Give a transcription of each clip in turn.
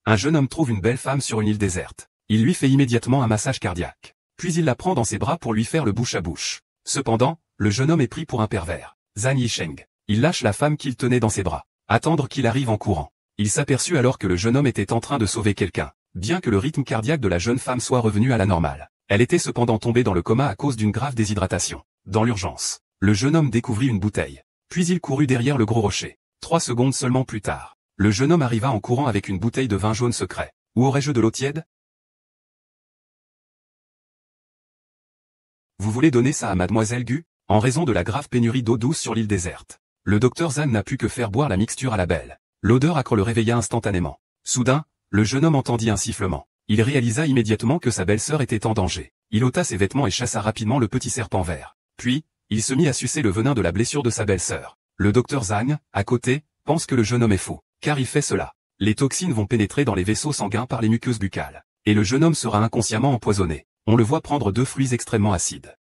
Un jeune homme trouve une belle femme sur une île déserte. Il lui fait immédiatement un massage cardiaque. Puis il la prend dans ses bras pour lui faire le bouche à bouche. Cependant, le jeune homme est pris pour un pervers. Zhang Yisheng. Il lâche la femme qu'il tenait dans ses bras. Attendre qu'il arrive en courant. Il s'aperçut alors que le jeune homme était en train de sauver quelqu'un. Bien que le rythme cardiaque de la jeune femme soit revenu à la normale, elle était cependant tombée dans le coma à cause d'une grave déshydratation. Dans l'urgence, le jeune homme découvrit une bouteille. Puis il courut derrière le gros rocher. 3 secondes seulement plus tard, le jeune homme arriva en courant avec une bouteille de vin jaune secret. Où aurais-je de l'eau tiède? Vous voulez donner ça à mademoiselle Gu? En raison de la grave pénurie d'eau douce sur l'île déserte, le docteur Zhang n'a pu que faire boire la mixture à la belle. L'odeur âcre le réveilla instantanément. Soudain, le jeune homme entendit un sifflement. Il réalisa immédiatement que sa belle-sœur était en danger. Il ôta ses vêtements et chassa rapidement le petit serpent vert. Puis, il se mit à sucer le venin de la blessure de sa belle-sœur. Le docteur Zhang, à côté, pense que le jeune homme est fou, car il fait cela. Les toxines vont pénétrer dans les vaisseaux sanguins par les muqueuses buccales, et le jeune homme sera inconsciemment empoisonné. On le voit prendre 2 fruits extrêmement acides.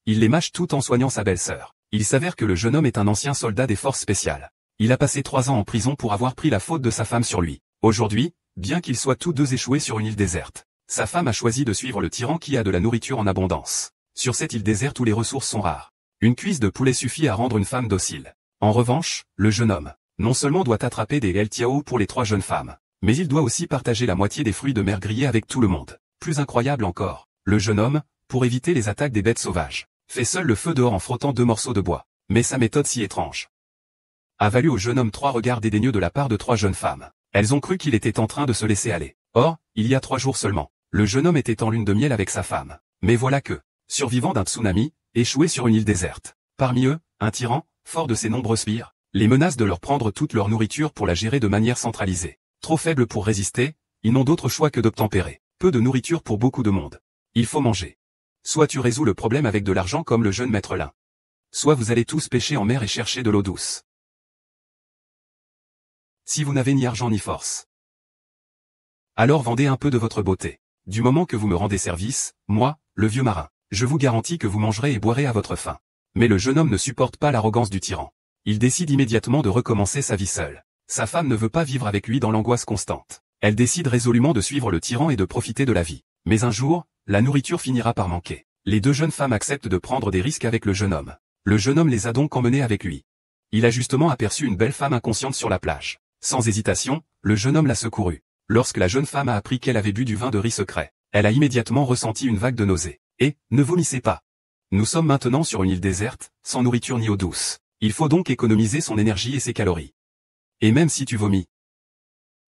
Il les mâche tout en soignant sa belle-sœur. Il s'avère que le jeune homme est un ancien soldat des forces spéciales. Il a passé 3 ans en prison pour avoir pris la faute de sa femme sur lui. Aujourd'hui, bien qu'ils soient tous deux échoués sur une île déserte, sa femme a choisi de suivre le tyran qui a de la nourriture en abondance. Sur cette île déserte où les ressources sont rares, une cuisse de poulet suffit à rendre une femme docile. En revanche, le jeune homme, non seulement doit attraper des El Tiao pour les 3 jeunes femmes, mais il doit aussi partager la moitié des fruits de mer grillés avec tout le monde. Plus incroyable encore, le jeune homme, pour éviter les attaques des bêtes sauvages, fait seul le feu dehors en frottant 2 morceaux de bois. Mais sa méthode si étrange a valu au jeune homme 3 regards dédaigneux de la part de 3 jeunes femmes. Elles ont cru qu'il était en train de se laisser aller. Or, il y a 3 jours seulement, le jeune homme était en lune de miel avec sa femme. Mais voilà que, survivant d'un tsunami, échoué sur une île déserte. Parmi eux, un tyran, fort de ses nombreux sbires, les menace de leur prendre toute leur nourriture pour la gérer de manière centralisée. Trop faibles pour résister, ils n'ont d'autre choix que d'obtempérer. Peu de nourriture pour beaucoup de monde. Il faut manger. Soit tu résous le problème avec de l'argent comme le jeune maître Lin. Soit vous allez tous pêcher en mer et chercher de l'eau douce. Si vous n'avez ni argent ni force, alors vendez un peu de votre beauté. Du moment que vous me rendez service, moi, le vieux marin, je vous garantis que vous mangerez et boirez à votre faim. Mais le jeune homme ne supporte pas l'arrogance du tyran. Il décide immédiatement de recommencer sa vie seule. Sa femme ne veut pas vivre avec lui dans l'angoisse constante. Elle décide résolument de suivre le tyran et de profiter de la vie. Mais un jour, la nourriture finira par manquer. Les 2 jeunes femmes acceptent de prendre des risques avec le jeune homme. Le jeune homme les a donc emmenés avec lui. Il a justement aperçu une belle femme inconsciente sur la plage. Sans hésitation, le jeune homme l'a secourue. Lorsque la jeune femme a appris qu'elle avait bu du vin de riz secret, elle a immédiatement ressenti une vague de nausée. Et, ne vomissez pas. Nous sommes maintenant sur une île déserte, sans nourriture ni eau douce. Il faut donc économiser son énergie et ses calories. Et même si tu vomis,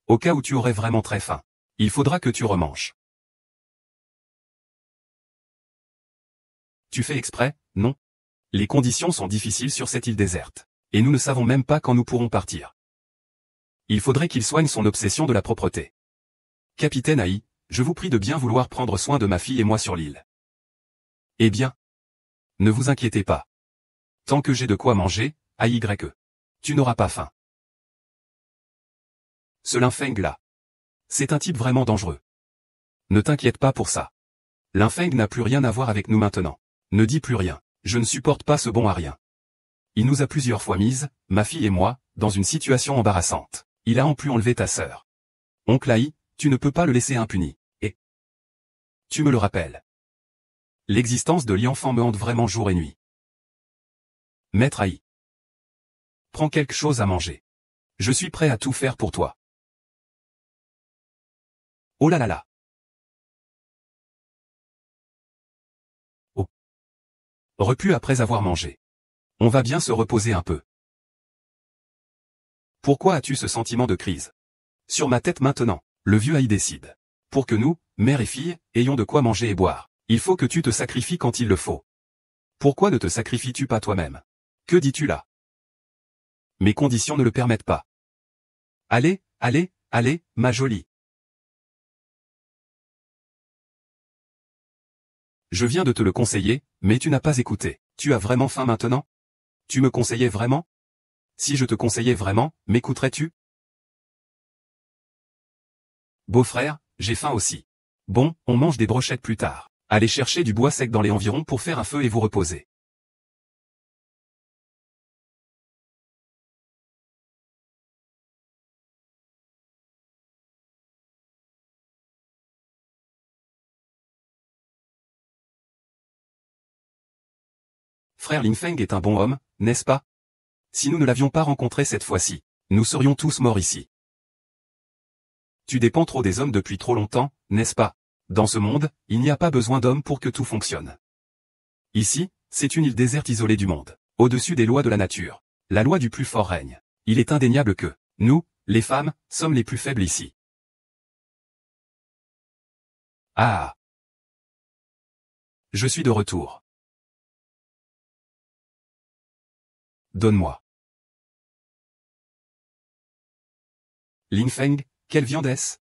au cas où tu aurais vraiment très faim, il faudra que tu remanges. Tu fais exprès, non? Les conditions sont difficiles sur cette île déserte. Et nous ne savons même pas quand nous pourrons partir. Il faudrait qu'il soigne son obsession de la propreté. Capitaine Ai, je vous prie de bien vouloir prendre soin de ma fille et moi sur l'île. Eh bien, ne vous inquiétez pas. Tant que j'ai de quoi manger, AYE, tu n'auras pas faim. Ce Lin Feng là, c'est un type vraiment dangereux. Ne t'inquiète pas pour ça. Lin Feng n'a plus rien à voir avec nous maintenant. Ne dis plus rien, je ne supporte pas ce bon à rien. Il nous a plusieurs fois mises, ma fille et moi, dans une situation embarrassante. Il a en plus enlevé ta sœur. Oncle Ai, tu ne peux pas le laisser impuni. Et tu me le rappelles. L'existence de l'enfant me hante vraiment jour et nuit. Maître Ai, prends quelque chose à manger. Je suis prêt à tout faire pour toi. Oh là là là. Oh. Repu après avoir mangé. On va bien se reposer un peu. Pourquoi as-tu ce sentiment de crise? Sur ma tête maintenant, le vieux Ai décide. Pour que nous, mère et fille, ayons de quoi manger et boire, il faut que tu te sacrifies quand il le faut. Pourquoi ne te sacrifies-tu pas toi-même? Que dis-tu là? Mes conditions ne le permettent pas. Allez, allez, allez, ma jolie. Je viens de te le conseiller, mais tu n'as pas écouté. Tu as vraiment faim maintenant? Tu me conseillais vraiment? Si je te conseillais vraiment, m'écouterais-tu? Beau-frère, j'ai faim aussi. Bon, on mange des brochettes plus tard. Allez chercher du bois sec dans les environs pour faire un feu et vous reposer. Frère Lin Feng est un bon homme, n'est-ce pas? Si nous ne l'avions pas rencontré cette fois-ci, nous serions tous morts ici. Tu dépends trop des hommes depuis trop longtemps, n'est-ce pas? Dans ce monde, il n'y a pas besoin d'hommes pour que tout fonctionne. Ici, c'est une île déserte isolée du monde, au-dessus des lois de la nature. La loi du plus fort règne. Il est indéniable que, nous, les femmes, sommes les plus faibles ici. Ah! Je suis de retour. Donne-moi. Lin Feng, quelle viande est-ce?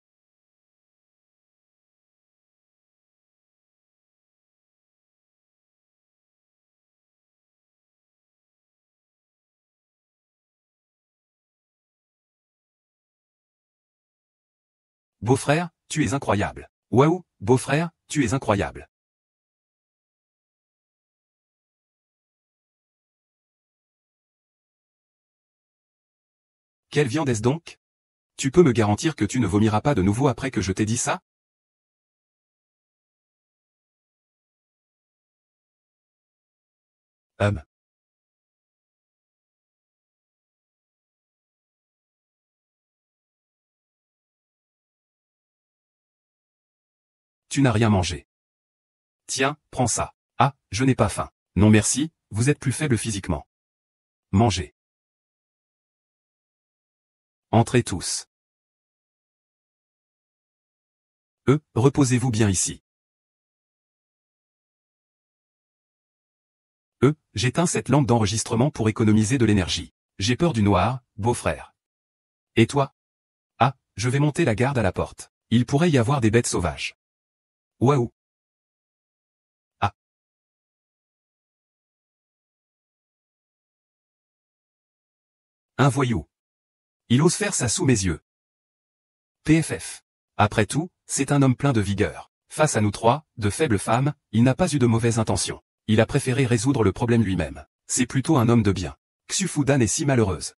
Beau-frère, tu es incroyable. Waouh, beau-frère, tu es incroyable. Quelle viande est-ce donc? Tu peux me garantir que tu ne vomiras pas de nouveau après que je t'ai dit ça? Hum. Tu n'as rien mangé. Tiens, prends ça. Ah, je n'ai pas faim. Non merci, vous êtes plus faible physiquement. Mangez. Entrez tous. Reposez-vous bien ici. J'éteins cette lampe d'enregistrement pour économiser de l'énergie. J'ai peur du noir, beau-frère. Et toi? Ah, je vais monter la garde à la porte. Il pourrait y avoir des bêtes sauvages. Waouh! Ah! Un voyou. Il ose faire ça sous mes yeux. PFF. Après tout, c'est un homme plein de vigueur. Face à nous trois, de faibles femmes, il n'a pas eu de mauvaises intentions. Il a préféré résoudre le problème lui-même. C'est plutôt un homme de bien. Xu Fudan est si malheureuse.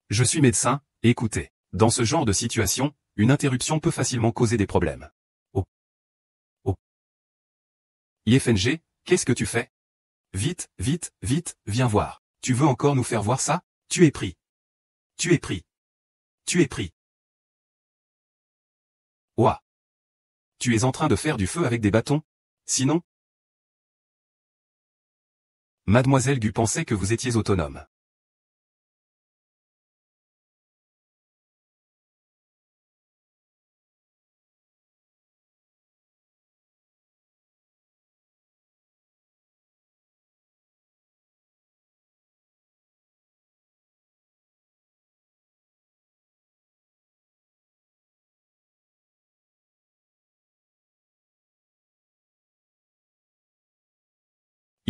Je suis médecin, écoutez. Dans ce genre de situation, une interruption peut facilement causer des problèmes. Oh. Oh. IFNG, qu'est-ce que tu fais? Vite, vite, vite, viens voir. Tu veux encore nous faire voir ça? Tu es pris. Tu es pris. Tu es pris. Ouah. Tu es en train de faire du feu avec des bâtons? Sinon? Mademoiselle Gu pensait que vous étiez autonome.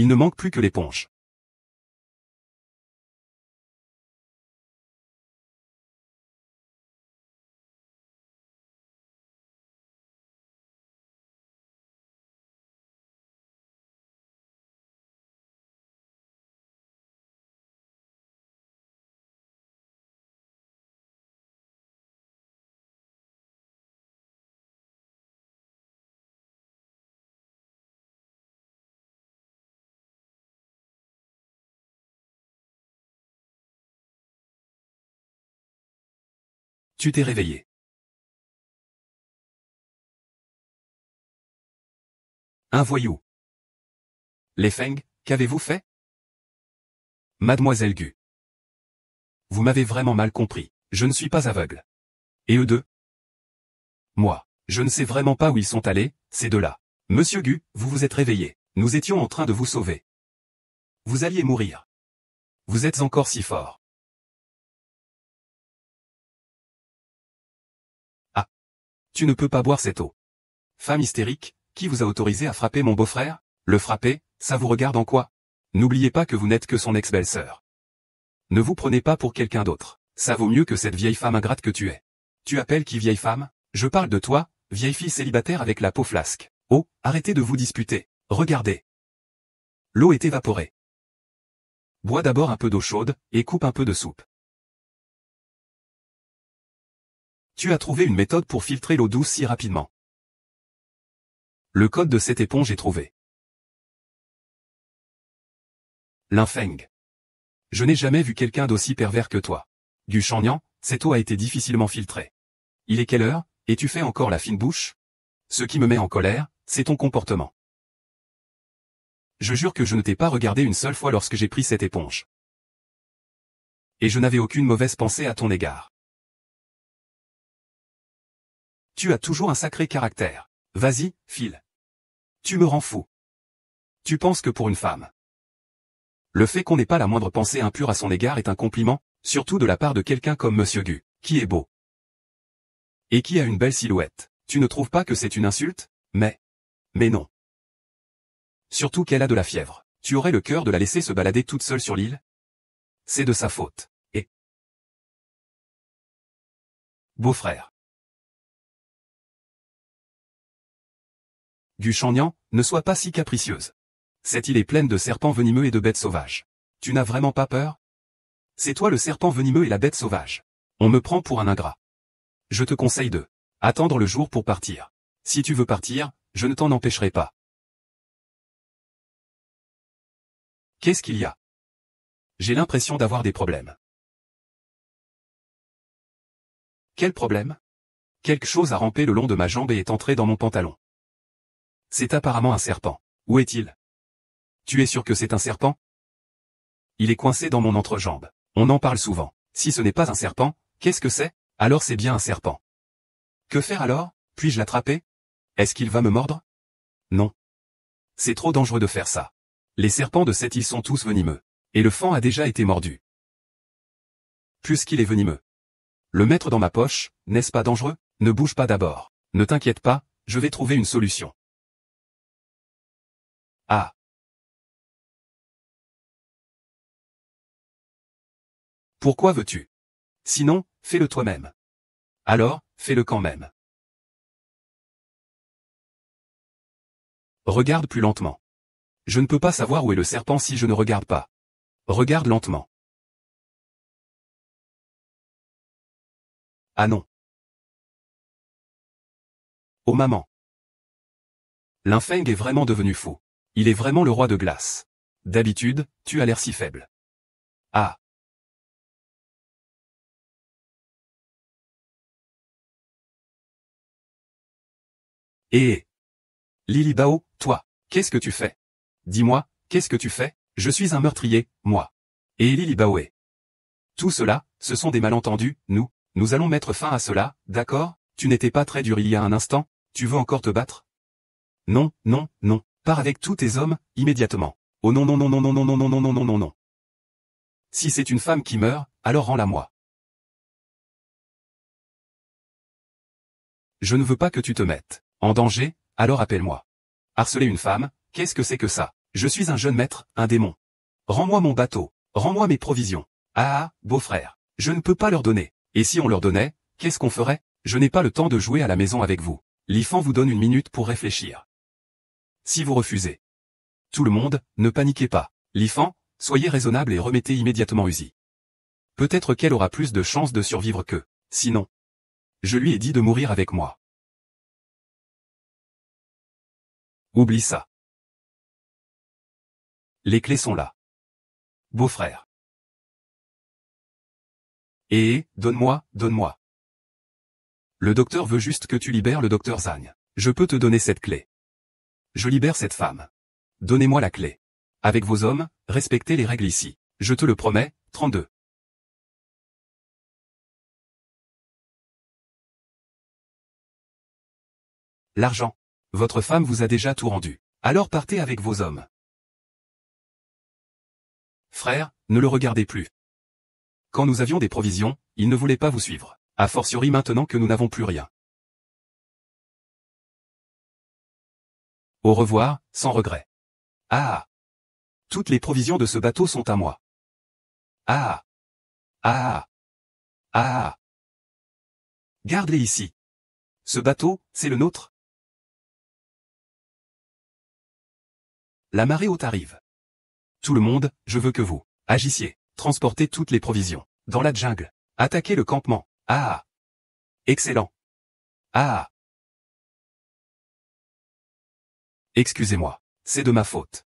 Il ne manque plus que l'éponge. Tu t'es réveillé. Un voyou. Les Feng, qu'avez-vous fait? Mademoiselle Gu. Vous m'avez vraiment mal compris. Je ne suis pas aveugle. Et eux deux? Moi. Je ne sais vraiment pas où ils sont allés, ces deux-là. Monsieur Gu, vous vous êtes réveillé. Nous étions en train de vous sauver. Vous alliez mourir. Vous êtes encore si fort. Ah. Tu ne peux pas boire cette eau. Femme hystérique, qui vous a autorisé à frapper mon beau-frère? Le frapper, ça vous regarde en quoi? N'oubliez pas que vous n'êtes que son ex-belle-sœur. Ne vous prenez pas pour quelqu'un d'autre. Ça vaut mieux que cette vieille femme ingrate que tu es. Tu appelles qui vieille femme? Je parle de toi, vieille fille célibataire avec la peau flasque. Oh, arrêtez de vous disputer. Regardez. L'eau est évaporée. Bois d'abord un peu d'eau chaude, et coupe un peu de soupe. Tu as trouvé une méthode pour filtrer l'eau douce si rapidement. Le code de cette éponge est trouvé. Linfeng. Je n'ai jamais vu quelqu'un d'aussi pervers que toi. Gu Shannian, cette eau a été difficilement filtrée. Il est quelle heure, et tu fais encore la fine bouche? Ce qui me met en colère, c'est ton comportement. Je jure que je ne t'ai pas regardé une seule fois lorsque j'ai pris cette éponge. Et je n'avais aucune mauvaise pensée à ton égard. Tu as toujours un sacré caractère. Vas-y, file. Tu me rends fou. Tu penses que pour une femme. Le fait qu'on n'ait pas la moindre pensée impure à son égard est un compliment, surtout de la part de quelqu'un comme Monsieur Gu, qui est beau. Et qui a une belle silhouette. Tu ne trouves pas que c'est une insulte? Mais non. Surtout qu'elle a de la fièvre. Tu aurais le cœur de la laisser se balader toute seule sur l'île? C'est de sa faute. Et beau-frère. Gu Shannian, ne sois pas si capricieuse. Cette île est pleine de serpents venimeux et de bêtes sauvages. Tu n'as vraiment pas peur? C'est toi le serpent venimeux et la bête sauvage. On me prend pour un ingrat. Je te conseille de attendre le jour pour partir. Si tu veux partir, je ne t'en empêcherai pas. Qu'est-ce qu'il y a? J'ai l'impression d'avoir des problèmes. Quel problème? Quelque chose a rampé le long de ma jambe et est entré dans mon pantalon. C'est apparemment un serpent. Où est-il? Tu es sûr que c'est un serpent? Il est coincé dans mon entrejambe. On en parle souvent. Si ce n'est pas un serpent, qu'est-ce que c'est? Alors c'est bien un serpent. Que faire alors? Puis-je l'attraper? Est-ce qu'il va me mordre? Non. C'est trop dangereux de faire ça. Les serpents de cette île sont tous venimeux. Et le fan a déjà été mordu. Puisqu'il est venimeux. Le mettre dans ma poche, n'est-ce pas dangereux? Ne bouge pas d'abord. Ne t'inquiète pas, je vais trouver une solution. Ah. Pourquoi veux-tu? Sinon, fais-le toi-même. Alors, fais-le quand même. Regarde plus lentement. Je ne peux pas savoir où est le serpent si je ne regarde pas. Regarde lentement. Ah non. Oh maman. Linfeng est vraiment devenu fou. Il est vraiment le roi de glace. D'habitude, tu as l'air si faible. Ah. Eh. Lily Bao, toi, qu'est-ce que tu fais? Dis-moi, qu'est-ce que tu fais? Je suis un meurtrier, moi. Et Lily Baoé. Tout cela, ce sont des malentendus, nous allons mettre fin à cela, d'accord? Tu n'étais pas très dur il y a un instant, tu veux encore te battre? Non, non, non, pars avec tous tes hommes, immédiatement. Oh non non non non non non non non non non non non non. Si c'est une femme qui meurt, alors rends-la moi. Je ne veux pas que tu te mettes en danger, alors appelle-moi. Harceler une femme, qu'est-ce que c'est que ça? Je suis un jeune maître, un démon. Rends-moi mon bateau, rends-moi mes provisions. Ah, beau-frère, je ne peux pas leur donner. Et si on leur donnait, qu'est-ce qu'on ferait? Je n'ai pas le temps de jouer à la maison avec vous. L'IFAN vous donne une minute pour réfléchir. Si vous refusez. Tout le monde, ne paniquez pas. L'IFAN, soyez raisonnable et remettez immédiatement Uzi. Peut-être qu'elle aura plus de chances de survivre que, sinon. Je lui ai dit de mourir avec moi. Oublie ça. Les clés sont là. Beau-frère. Donne-moi, donne-moi. Le docteur veut juste que tu libères le docteur Zhang. Je peux te donner cette clé. Je libère cette femme. Donnez-moi la clé. Avec vos hommes, respectez les règles ici. Je te le promets, 32. L'argent. Votre femme vous a déjà tout rendu. Alors partez avec vos hommes. Frère, ne le regardez plus. Quand nous avions des provisions, il ne voulait pas vous suivre. A fortiori maintenant que nous n'avons plus rien. Au revoir, sans regret. Ah. Toutes les provisions de ce bateau sont à moi. Ah. Ah. Ah. Garde-les ici. Ce bateau, c'est le nôtre. La marée haute arrive. Tout le monde, je veux que vous agissiez, transportez toutes les provisions. Dans la jungle. Attaquez le campement. Ah. Excellent. Ah. Excusez-moi. C'est de ma faute.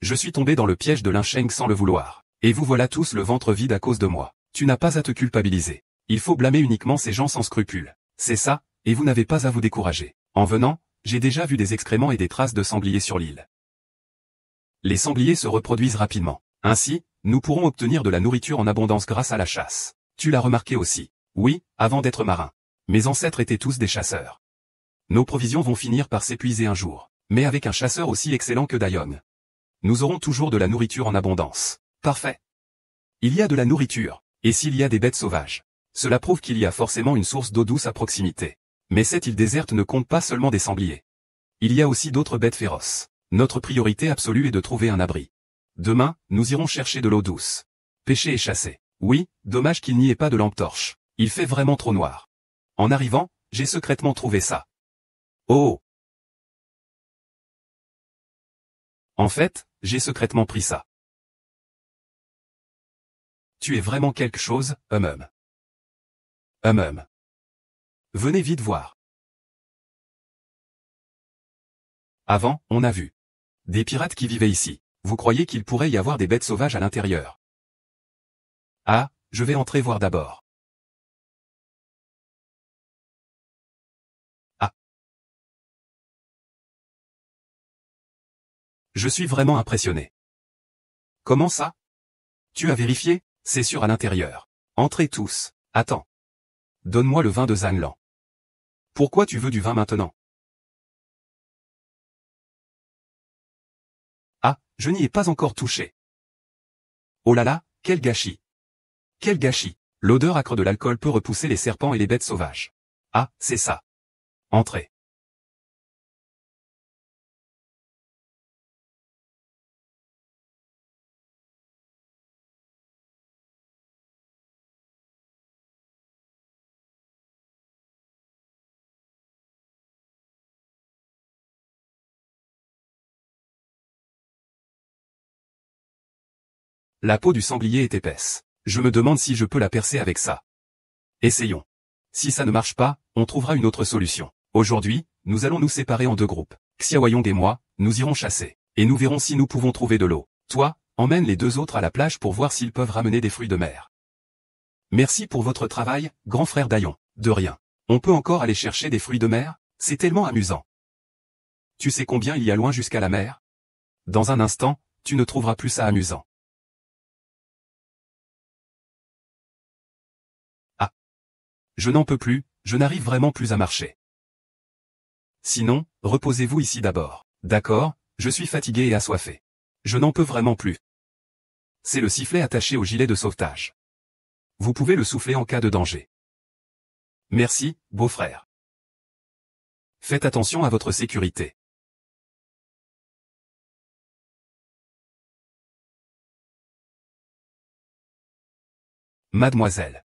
Je suis tombé dans le piège de Linsheng sans le vouloir. Et vous voilà tous le ventre vide à cause de moi. Tu n'as pas à te culpabiliser. Il faut blâmer uniquement ces gens sans scrupules. C'est ça, et vous n'avez pas à vous décourager. En venant, j'ai déjà vu des excréments et des traces de sangliers sur l'île. Les sangliers se reproduisent rapidement. Ainsi, nous pourrons obtenir de la nourriture en abondance grâce à la chasse. Tu l'as remarqué aussi. Oui, avant d'être marin. Mes ancêtres étaient tous des chasseurs. Nos provisions vont finir par s'épuiser un jour. Mais avec un chasseur aussi excellent que Dayong, nous aurons toujours de la nourriture en abondance. Parfait. Il y a de la nourriture, et s'il y a des bêtes sauvages, cela prouve qu'il y a forcément une source d'eau douce à proximité. Mais cette île déserte ne compte pas seulement des sangliers. Il y a aussi d'autres bêtes féroces. Notre priorité absolue est de trouver un abri. Demain, nous irons chercher de l'eau douce. Pêcher et chasser. Oui, dommage qu'il n'y ait pas de lampe torche. Il fait vraiment trop noir. En arrivant, j'ai secrètement trouvé ça. Oh! En fait, j'ai secrètement pris ça. Tu es vraiment quelque chose, hum. Venez vite voir. Avant, on a vu des pirates qui vivaient ici. Vous croyez qu'il pourrait y avoir des bêtes sauvages à l'intérieur? Ah, je vais entrer voir d'abord. Ah. Je suis vraiment impressionné. Comment ça? Tu as vérifié? C'est sûr à l'intérieur. Entrez tous. Attends. Donne-moi le vin de Zhanglan. Pourquoi tu veux du vin maintenant? Ah, je n'y ai pas encore touché. Oh là là, quel gâchis. Quel gâchis. L'odeur âcre de l'alcool peut repousser les serpents et les bêtes sauvages. Ah, c'est ça. Entrez. La peau du sanglier est épaisse. Je me demande si je peux la percer avec ça. Essayons. Si ça ne marche pas, on trouvera une autre solution. Aujourd'hui, nous allons nous séparer en deux groupes. Xiaoyong et moi, nous irons chasser. Et nous verrons si nous pouvons trouver de l'eau. Toi, emmène les deux autres à la plage pour voir s'ils peuvent ramener des fruits de mer. Merci pour votre travail, grand frère Dayong. De rien. On peut encore aller chercher des fruits de mer? C'est tellement amusant. Tu sais combien il y a loin jusqu'à la mer? Dans un instant, tu ne trouveras plus ça amusant. Ah. Je n'en peux plus, je n'arrive vraiment plus à marcher. Sinon, reposez-vous ici d'abord. D'accord, je suis fatigué et assoiffé. Je n'en peux vraiment plus. C'est le sifflet attaché au gilet de sauvetage. Vous pouvez le souffler en cas de danger. Merci, beau-frère. Faites attention à votre sécurité. Mademoiselle.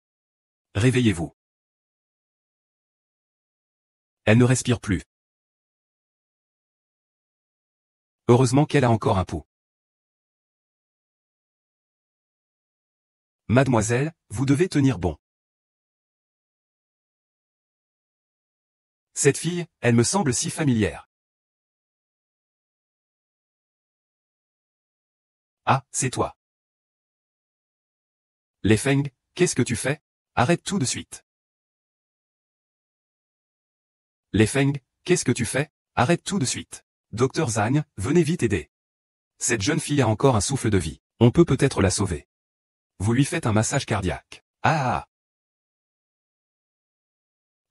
Réveillez-vous. Elle ne respire plus. Heureusement qu'elle a encore un pouls. Mademoiselle, vous devez tenir bon. Cette fille, elle me semble si familière. Ah, c'est toi. Les Feng, qu'est-ce que tu fais? Arrête tout de suite. Les Feng, qu'est-ce que tu fais? Arrête tout de suite. Docteur Zhang, venez vite aider. Cette jeune fille a encore un souffle de vie. On peut peut-être la sauver. Vous lui faites un massage cardiaque. Ah.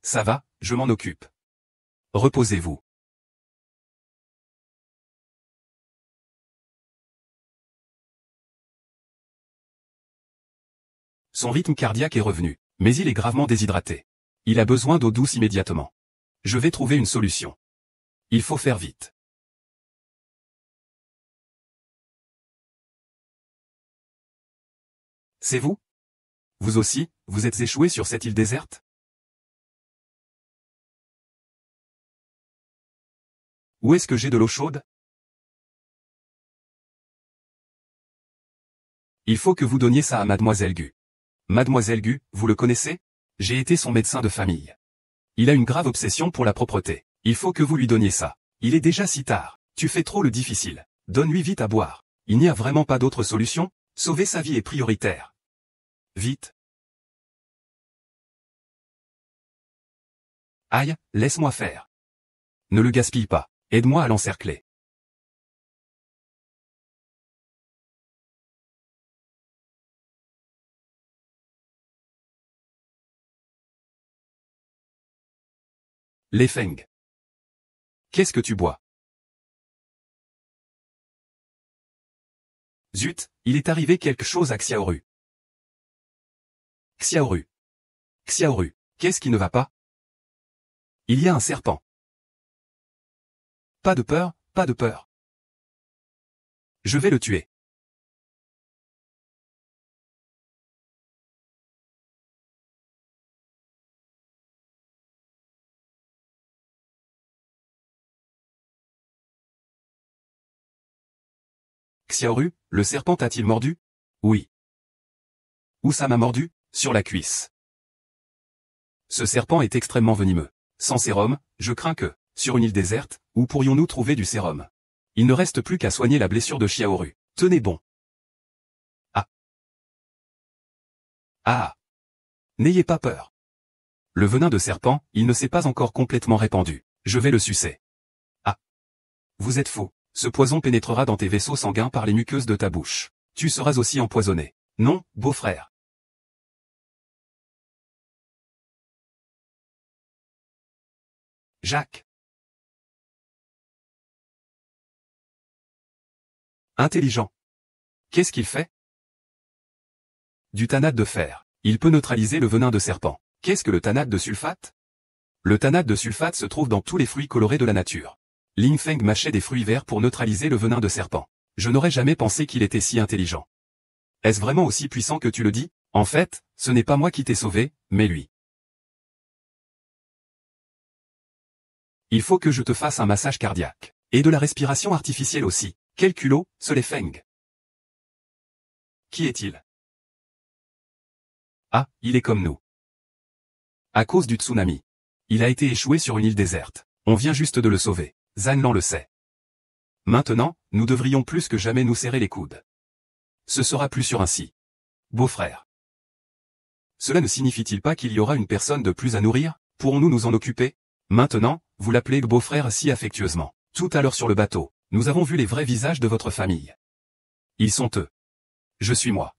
Ça va, je m'en occupe. Reposez-vous. Son rythme cardiaque est revenu, mais il est gravement déshydraté. Il a besoin d'eau douce immédiatement. Je vais trouver une solution. Il faut faire vite. C'est vous? Vous aussi, vous êtes échoué sur cette île déserte? Où est-ce que j'ai de l'eau chaude? Il faut que vous donniez ça à Mademoiselle Gu. Mademoiselle Gu, vous le connaissez? J'ai été son médecin de famille. Il a une grave obsession pour la propreté. Il faut que vous lui donniez ça. Il est déjà si tard. Tu fais trop le difficile. Donne-lui vite à boire. Il n'y a vraiment pas d'autre solution? Sauver sa vie est prioritaire. Vite. Aïe, laisse-moi faire. Ne le gaspille pas. Aide-moi à l'encercler. Les Feng. Qu'est-ce que tu bois? Zut, il est arrivé quelque chose à Xiaoru. Xiaoru. Xiaoru, qu'est-ce qui ne va pas? Il y a un serpent. Pas de peur, pas de peur. Je vais le tuer. Xiaoru, le serpent t'a-t-il mordu? Oui. Où ça m'a mordu? Sur la cuisse. Ce serpent est extrêmement venimeux. Sans sérum, je crains que, sur une île déserte, où pourrions-nous trouver du sérum? Il ne reste plus qu'à soigner la blessure de Xiaoru. Tenez bon. Ah. Ah. N'ayez pas peur. Le venin de serpent, il ne s'est pas encore complètement répandu. Je vais le sucer. Ah. Vous êtes fou. Ce poison pénétrera dans tes vaisseaux sanguins par les muqueuses de ta bouche. Tu seras aussi empoisonné. Non, beau-frère. Jacques. Intelligent. Qu'est-ce qu'il fait? Du tannate de fer. Il peut neutraliser le venin de serpent. Qu'est-ce que le tannate de sulfate? Le tannate de sulfate se trouve dans tous les fruits colorés de la nature. Ling Feng mâchait des fruits verts pour neutraliser le venin de serpent. Je n'aurais jamais pensé qu'il était si intelligent. Est-ce vraiment aussi puissant que tu le dis? En fait, ce n'est pas moi qui t'ai sauvé, mais lui. Il faut que je te fasse un massage cardiaque. Et de la respiration artificielle aussi. Quel culot, ce les Feng. Qui est-il? Ah, il est comme nous. À cause du tsunami. Il a été échoué sur une île déserte. On vient juste de le sauver. Zan Lan le sait. Maintenant, nous devrions plus que jamais nous serrer les coudes. Ce sera plus sûr ainsi. Beau-frère. Cela ne signifie-t-il pas qu'il y aura une personne de plus à nourrir? Pourrons-nous nous en occuper? Maintenant, vous l'appelez beau-frère si affectueusement. Tout à l'heure sur le bateau, nous avons vu les vrais visages de votre famille. Ils sont eux. Je suis moi.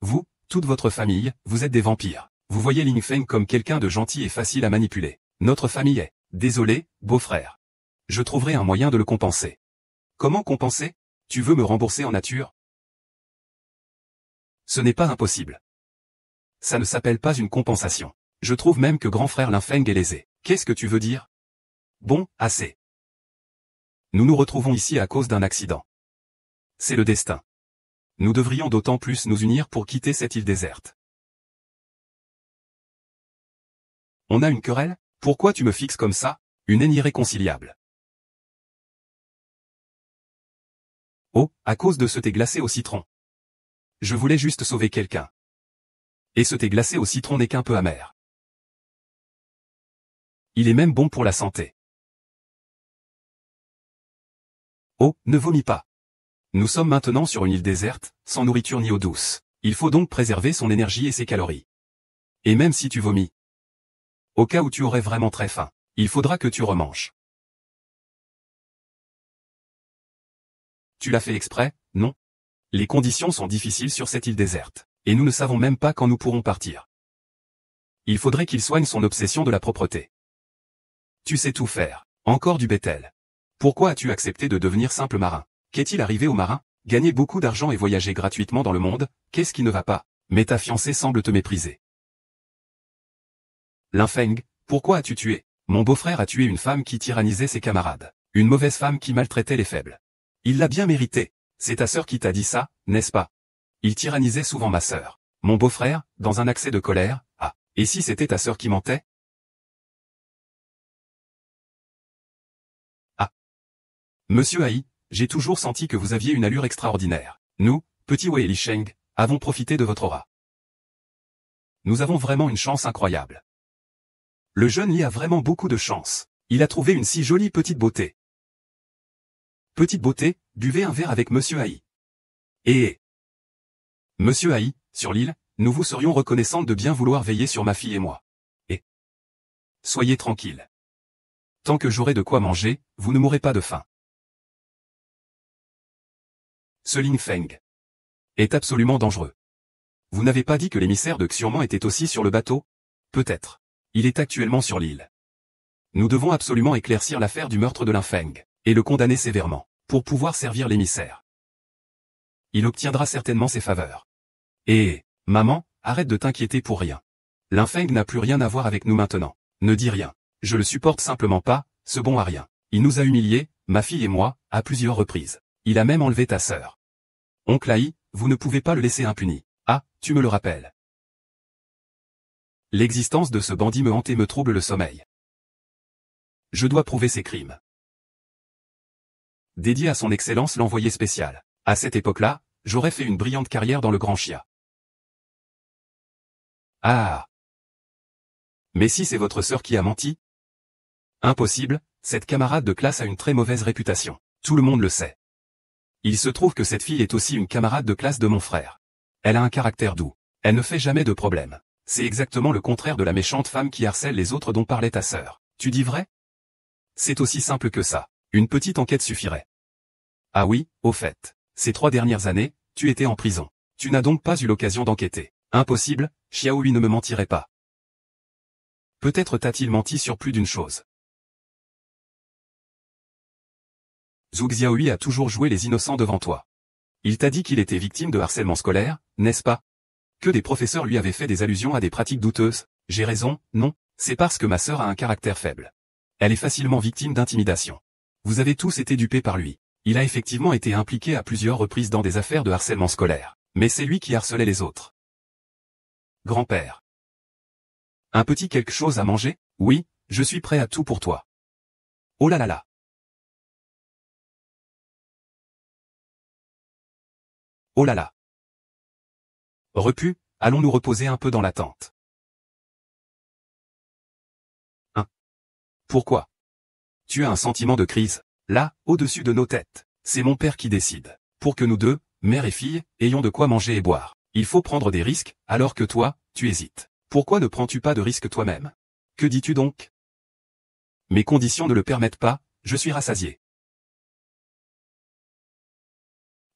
Vous, toute votre famille, vous êtes des vampires. Vous voyez Ling Feng comme quelqu'un de gentil et facile à manipuler. Notre famille est, désolé, beau-frère. Je trouverai un moyen de le compenser. Comment compenser? Tu veux me rembourser en nature? Ce n'est pas impossible. Ça ne s'appelle pas une compensation. Je trouve même que grand frère Lin Feng est lésé. Qu'est-ce que tu veux dire? Bon, assez. Nous nous retrouvons ici à cause d'un accident. C'est le destin. Nous devrions d'autant plus nous unir pour quitter cette île déserte. On a une querelle? Pourquoi tu me fixes comme ça? Une haine irréconciliable. Oh, à cause de ce thé glacé au citron. Je voulais juste sauver quelqu'un. Et ce thé glacé au citron n'est qu'un peu amer. Il est même bon pour la santé. Oh, ne vomis pas. Nous sommes maintenant sur une île déserte, sans nourriture ni eau douce. Il faut donc préserver son énergie et ses calories. Et même si tu vomis, au cas où tu aurais vraiment très faim, il faudra que tu remanges. Tu l'as fait exprès, non? Les conditions sont difficiles sur cette île déserte, et nous ne savons même pas quand nous pourrons partir. Il faudrait qu'il soigne son obsession de la propreté. Tu sais tout faire, encore du Bethel. Pourquoi as-tu accepté de devenir simple marin? Qu'est-il arrivé aux marins? Gagner beaucoup d'argent et voyager gratuitement dans le monde, qu'est-ce qui ne va pas? Mais ta fiancée semble te mépriser. Lin Feng, pourquoi as-tu tué? Mon beau-frère a tué une femme qui tyrannisait ses camarades. Une mauvaise femme qui maltraitait les faibles. Il l'a bien mérité. C'est ta sœur qui t'a dit ça, n'est-ce pas? Il tyrannisait souvent ma sœur. Mon beau-frère, dans un accès de colère, ah, et si c'était ta sœur qui mentait? Ah. Monsieur Hai, j'ai toujours senti que vous aviez une allure extraordinaire. Nous, petit Wei Li Sheng, avons profité de votre aura. Nous avons vraiment une chance incroyable. Le jeune Li a vraiment beaucoup de chance. Il a trouvé une si jolie petite beauté. Petite beauté, buvez un verre avec Monsieur Hai. Et Monsieur Haï, sur l'île, nous vous serions reconnaissantes de bien vouloir veiller sur ma fille et moi. Et soyez tranquille. Tant que j'aurai de quoi manger, vous ne mourrez pas de faim. Ce Ling Feng est absolument dangereux. Vous n'avez pas dit que l'émissaire de Xiurman était aussi sur le bateau? Peut-être. Il est actuellement sur l'île. Nous devons absolument éclaircir l'affaire du meurtre de Lin Feng, et le condamner sévèrement, pour pouvoir servir l'émissaire. Il obtiendra certainement ses faveurs. Et, maman, arrête de t'inquiéter pour rien. Lin Feng n'a plus rien à voir avec nous maintenant. Ne dis rien. Je le supporte simplement pas, ce bon à rien. Il nous a humiliés, ma fille et moi, à plusieurs reprises. Il a même enlevé ta sœur. Oncle Haï, vous ne pouvez pas le laisser impuni. Ah, tu me le rappelles. L'existence de ce bandit me hante et me trouble le sommeil. Je dois prouver ses crimes. Dédié à son excellence l'envoyé spécial. À cette époque-là, j'aurais fait une brillante carrière dans le Grand Chia. Ah! Mais si c'est votre sœur qui a menti? Impossible, cette camarade de classe a une très mauvaise réputation. Tout le monde le sait. Il se trouve que cette fille est aussi une camarade de classe de mon frère. Elle a un caractère doux. Elle ne fait jamais de problème. C'est exactement le contraire de la méchante femme qui harcèle les autres dont parlait ta sœur. Tu dis vrai? C'est aussi simple que ça. Une petite enquête suffirait. Ah oui, au fait. Ces 3 dernières années, tu étais en prison. Tu n'as donc pas eu l'occasion d'enquêter. Impossible, Xiaohui ne me mentirait pas. Peut-être t'a-t-il menti sur plus d'une chose. Zhu Xiaohui a toujours joué les innocents devant toi. Il t'a dit qu'il était victime de harcèlement scolaire, n'est-ce pas? Que des professeurs lui avaient fait des allusions à des pratiques douteuses. J'ai raison, non? C'est parce que ma sœur a un caractère faible. Elle est facilement victime d'intimidation. Vous avez tous été dupés par lui. Il a effectivement été impliqué à plusieurs reprises dans des affaires de harcèlement scolaire. Mais c'est lui qui harcelait les autres. Grand-père. Un petit quelque chose à manger? Oui, je suis prêt à tout pour toi. Oh là là là. Oh là là. Repu, allons nous reposer un peu dans la tente. Hein? Pourquoi? Tu as un sentiment de crise, là, au-dessus de nos têtes. C'est mon père qui décide. Pour que nous deux, mère et fille, ayons de quoi manger et boire. Il faut prendre des risques, alors que toi, tu hésites. Pourquoi ne prends-tu pas de risques toi-même? Que dis-tu donc? Mes conditions ne le permettent pas, je suis rassasié.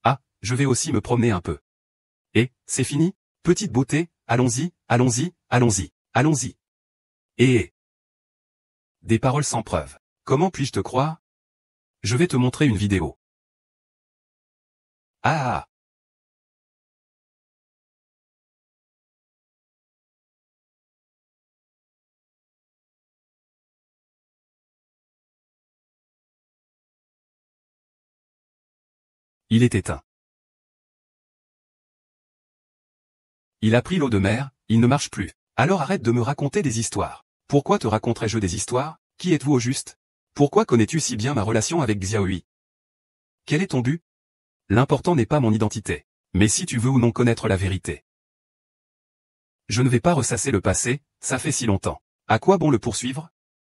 Ah, je vais aussi me promener un peu. Et, c'est fini? Petite beauté, allons-y, allons-y, allons-y, allons-y. Et des paroles sans preuve. Comment puis-je te croire? Je vais te montrer une vidéo. Ah! Il est éteint. Il a pris l'eau de mer, il ne marche plus. Alors arrête de me raconter des histoires. Pourquoi te raconterais-je des histoires? Qui êtes-vous au juste? Pourquoi connais-tu si bien ma relation avec Xiaohui? Quel est ton but? L'important n'est pas mon identité, mais si tu veux ou non connaître la vérité. Je ne vais pas ressasser le passé, ça fait si longtemps. À quoi bon le poursuivre?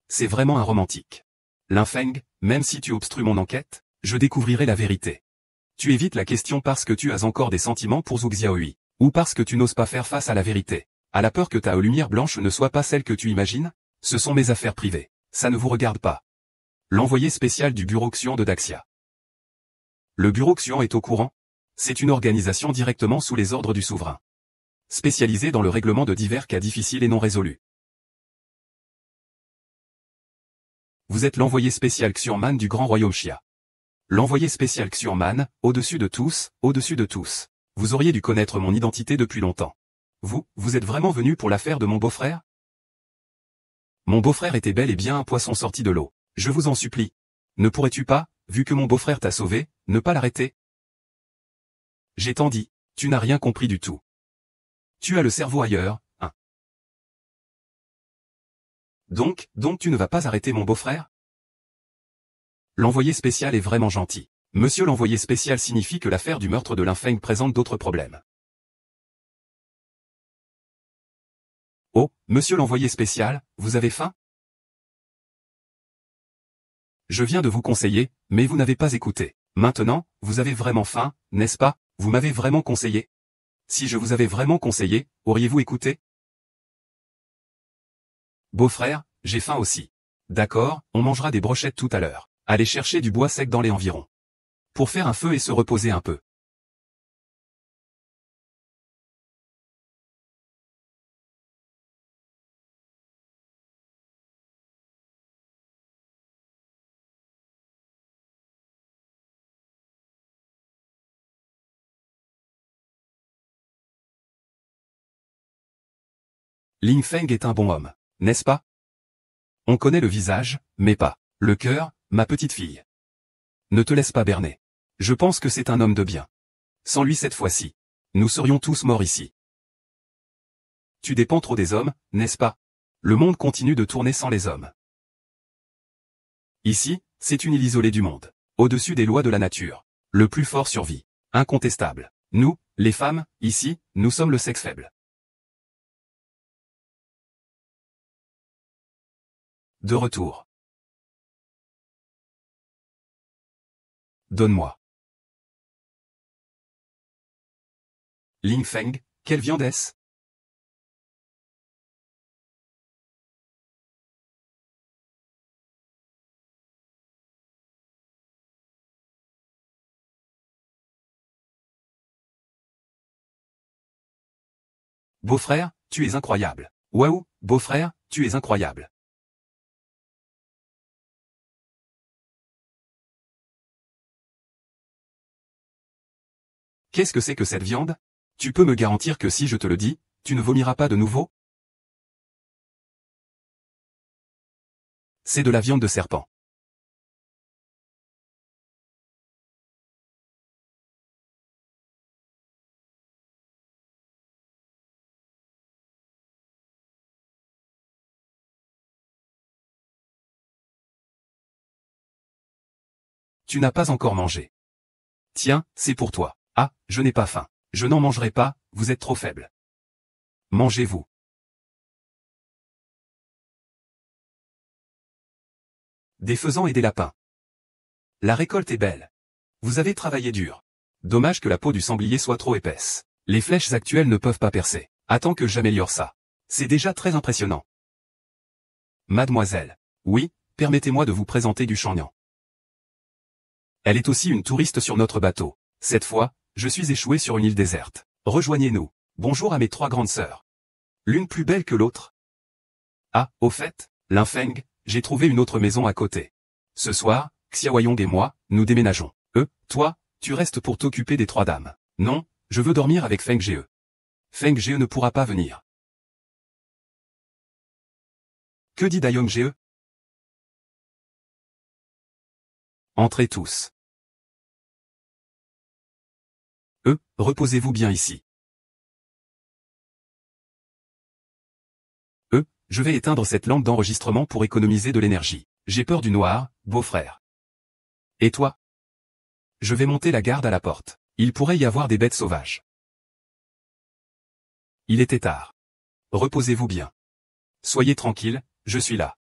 C'est vraiment un romantique. Lin Feng, même si tu obstrues mon enquête, je découvrirai la vérité. Tu évites la question parce que tu as encore des sentiments pour Zhu Xiaohui, ou parce que tu n'oses pas faire face à la vérité. À la peur que ta lumière blanche ne soit pas celle que tu imagines? Ce sont mes affaires privées. Ça ne vous regarde pas. L'envoyé spécial du bureau Xian de Daxia. Le bureau Xian est au courant? C'est une organisation directement sous les ordres du souverain. Spécialisée dans le règlement de divers cas difficiles et non résolus. Vous êtes l'envoyé spécial Xianman du Grand Royaume Xia. L'envoyé spécial Xianman, au-dessus de tous, au-dessus de tous. Vous auriez dû connaître mon identité depuis longtemps. Vous êtes vraiment venu pour l'affaire de mon beau-frère? Mon beau-frère était bel et bien un poisson sorti de l'eau. Je vous en supplie. Ne pourrais-tu pas, vu que mon beau-frère t'a sauvé, ne pas l'arrêter? J'ai tant dit, tu n'as rien compris du tout. Tu as le cerveau ailleurs, hein. Donc tu ne vas pas arrêter mon beau-frère? L'envoyé spécial est vraiment gentil. Monsieur l'envoyé spécial signifie que l'affaire du meurtre de Lin Feng présente d'autres problèmes. Oh, monsieur l'envoyé spécial, vous avez faim? Je viens de vous conseiller, mais vous n'avez pas écouté. Maintenant, vous avez vraiment faim, n'est-ce pas? Vous m'avez vraiment conseillé? Si je vous avais vraiment conseillé, auriez-vous écouté? Beau-frère, j'ai faim aussi. D'accord, on mangera des brochettes tout à l'heure. Allez chercher du bois sec dans les environs. Pour faire un feu et se reposer un peu. Ling Feng est un bon homme, n'est-ce pas? On connaît le visage, mais pas le cœur, ma petite fille. Ne te laisse pas berner. Je pense que c'est un homme de bien. Sans lui cette fois-ci, nous serions tous morts ici. Tu dépends trop des hommes, n'est-ce pas? Le monde continue de tourner sans les hommes. Ici, c'est une île isolée du monde, au-dessus des lois de la nature. Le plus fort survit. Incontestable. Nous, les femmes, ici, nous sommes le sexe faible. De retour. Donne-moi. Ling Feng, quelle viande est-ce? Beau-frère, tu es incroyable. Waouh, beau-frère, tu es incroyable. Qu'est-ce que c'est que cette viande? Tu peux me garantir que si je te le dis, tu ne vomiras pas de nouveau? C'est de la viande de serpent. Tu n'as pas encore mangé. Tiens, c'est pour toi. Ah, je n'ai pas faim. Je n'en mangerai pas, vous êtes trop faible. Mangez-vous. Des faisans et des lapins. La récolte est belle. Vous avez travaillé dur. Dommage que la peau du sanglier soit trop épaisse. Les flèches actuelles ne peuvent pas percer. Attends que j'améliore ça. C'est déjà très impressionnant. Mademoiselle. Oui, permettez-moi de vous présenter du Changnan. Elle est aussi une touriste sur notre bateau. Cette fois, je suis échoué sur une île déserte. Rejoignez-nous. Bonjour à mes 3 grandes sœurs. L'une plus belle que l'autre. Ah, au fait, Lin Feng, j'ai trouvé une autre maison à côté. Ce soir, Xiaoyong et moi, nous déménageons. Toi, tu restes pour t'occuper des 3 dames. Non, je veux dormir avec Feng Ge. Feng Ge ne pourra pas venir. Que dit Dayong Ge? Entrez tous. Reposez-vous bien ici. Je vais éteindre cette lampe d'enregistrement pour économiser de l'énergie. J'ai peur du noir, beau-frère. Et toi? Je vais monter la garde à la porte. Il pourrait y avoir des bêtes sauvages. Il était tard. Reposez-vous bien. Soyez tranquille, je suis là.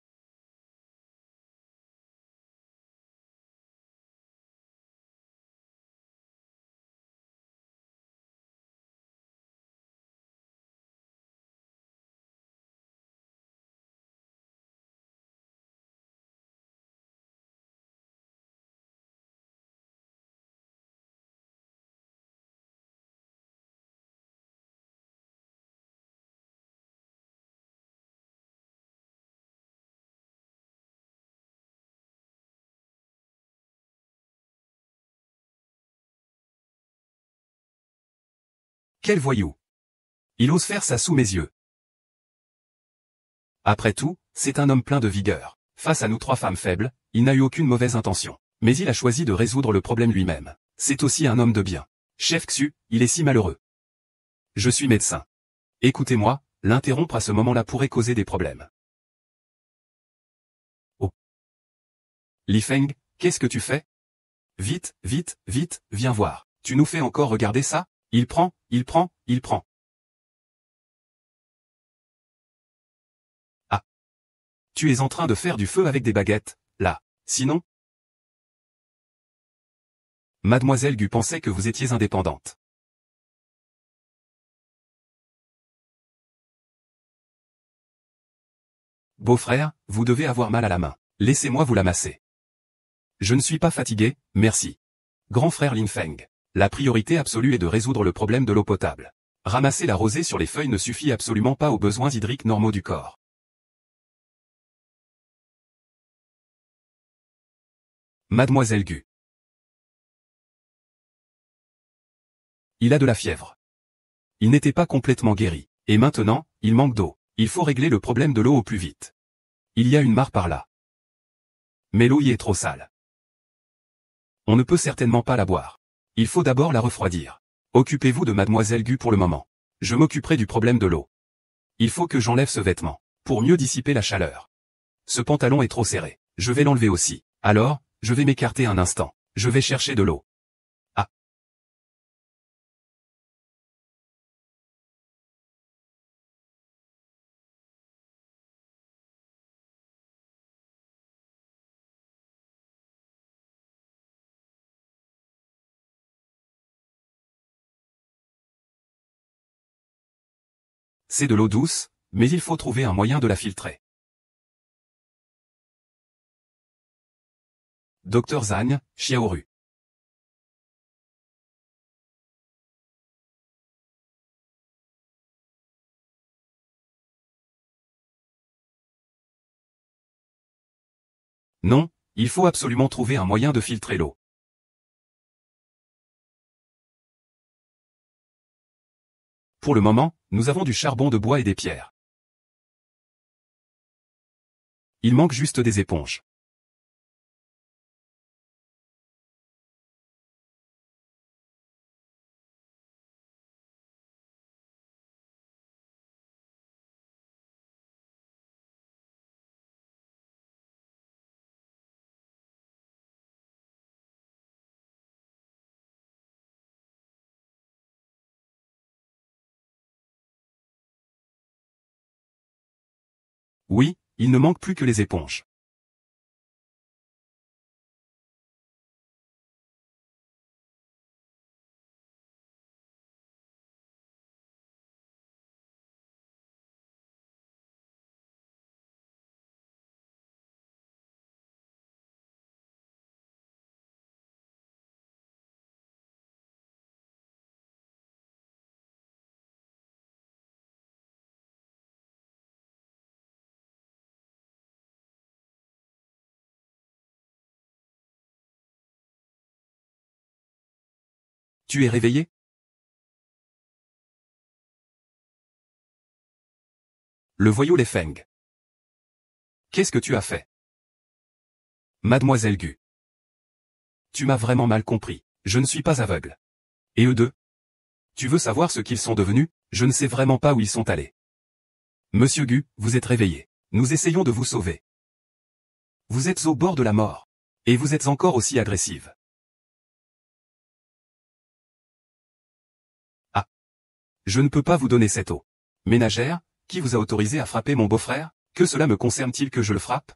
Quel voyou! Il ose faire ça sous mes yeux. Après tout, c'est un homme plein de vigueur. Face à nous 3 femmes faibles, il n'a eu aucune mauvaise intention. Mais il a choisi de résoudre le problème lui-même. C'est aussi un homme de bien. Chef Xu, il est si malheureux. Je suis médecin. Écoutez-moi, l'interrompre à ce moment-là pourrait causer des problèmes. Oh. Li Feng, qu'est-ce que tu fais? Vite, vite, vite, viens voir. Tu nous fais encore regarder ça? Il prend, il prend, il prend. Ah. Tu es en train de faire du feu avec des baguettes, là. Sinon? Mademoiselle Gu pensait que vous étiez indépendante. Beau-frère, vous devez avoir mal à la main. Laissez-moi vous la masser. Je ne suis pas fatigué, merci. Grand frère Lin Feng. La priorité absolue est de résoudre le problème de l'eau potable. Ramasser la rosée sur les feuilles ne suffit absolument pas aux besoins hydriques normaux du corps. Mademoiselle Gu. Il a de la fièvre. Il n'était pas complètement guéri. Et maintenant, il manque d'eau. Il faut régler le problème de l'eau au plus vite. Il y a une mare par là. Mais l'eau y est trop sale. On ne peut certainement pas la boire. Il faut d'abord la refroidir. Occupez-vous de Mademoiselle Gu pour le moment. Je m'occuperai du problème de l'eau. Il faut que j'enlève ce vêtement, pour mieux dissiper la chaleur. Ce pantalon est trop serré. Je vais l'enlever aussi. Alors, je vais m'écarter un instant. Je vais chercher de l'eau. Ah. C'est de l'eau douce, mais il faut trouver un moyen de la filtrer. Dr Zhang, Xiaoru. Non, il faut absolument trouver un moyen de filtrer l'eau. Pour le moment, nous avons du charbon de bois et des pierres. Il manque juste des éponges. Oui, il ne manque plus que les éponges. Tu es réveillé? Le voyou Lei Feng. Qu'est-ce que tu as fait? Mademoiselle Gu. Tu m'as vraiment mal compris. Je ne suis pas aveugle. Et eux deux? Tu veux savoir ce qu'ils sont devenus? Je ne sais vraiment pas où ils sont allés. Monsieur Gu, vous êtes réveillé. Nous essayons de vous sauver. Vous êtes au bord de la mort. Et vous êtes encore aussi agressive. Ah. Je ne peux pas vous donner cette eau. Ménagère, qui vous a autorisé à frapper mon beau-frère? Que cela me concerne-t-il que je le frappe?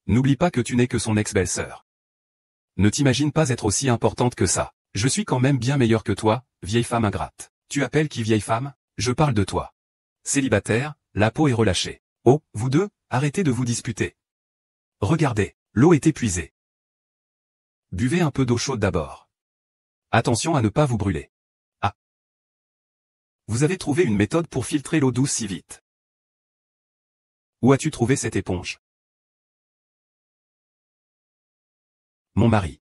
N'oublie pas que tu n'es que son ex-belle-sœur. Ne t'imagine pas être aussi importante que ça. Je suis quand même bien meilleure que toi, vieille femme ingrate. Tu appelles qui vieille femme? Je parle de toi. Célibataire, la peau est relâchée. Oh, vous deux, arrêtez de vous disputer. Regardez, l'eau est épuisée. Buvez un peu d'eau chaude d'abord. Attention à ne pas vous brûler. Ah. Vous avez trouvé une méthode pour filtrer l'eau douce si vite. Où as-tu trouvé cette éponge? Mon mari.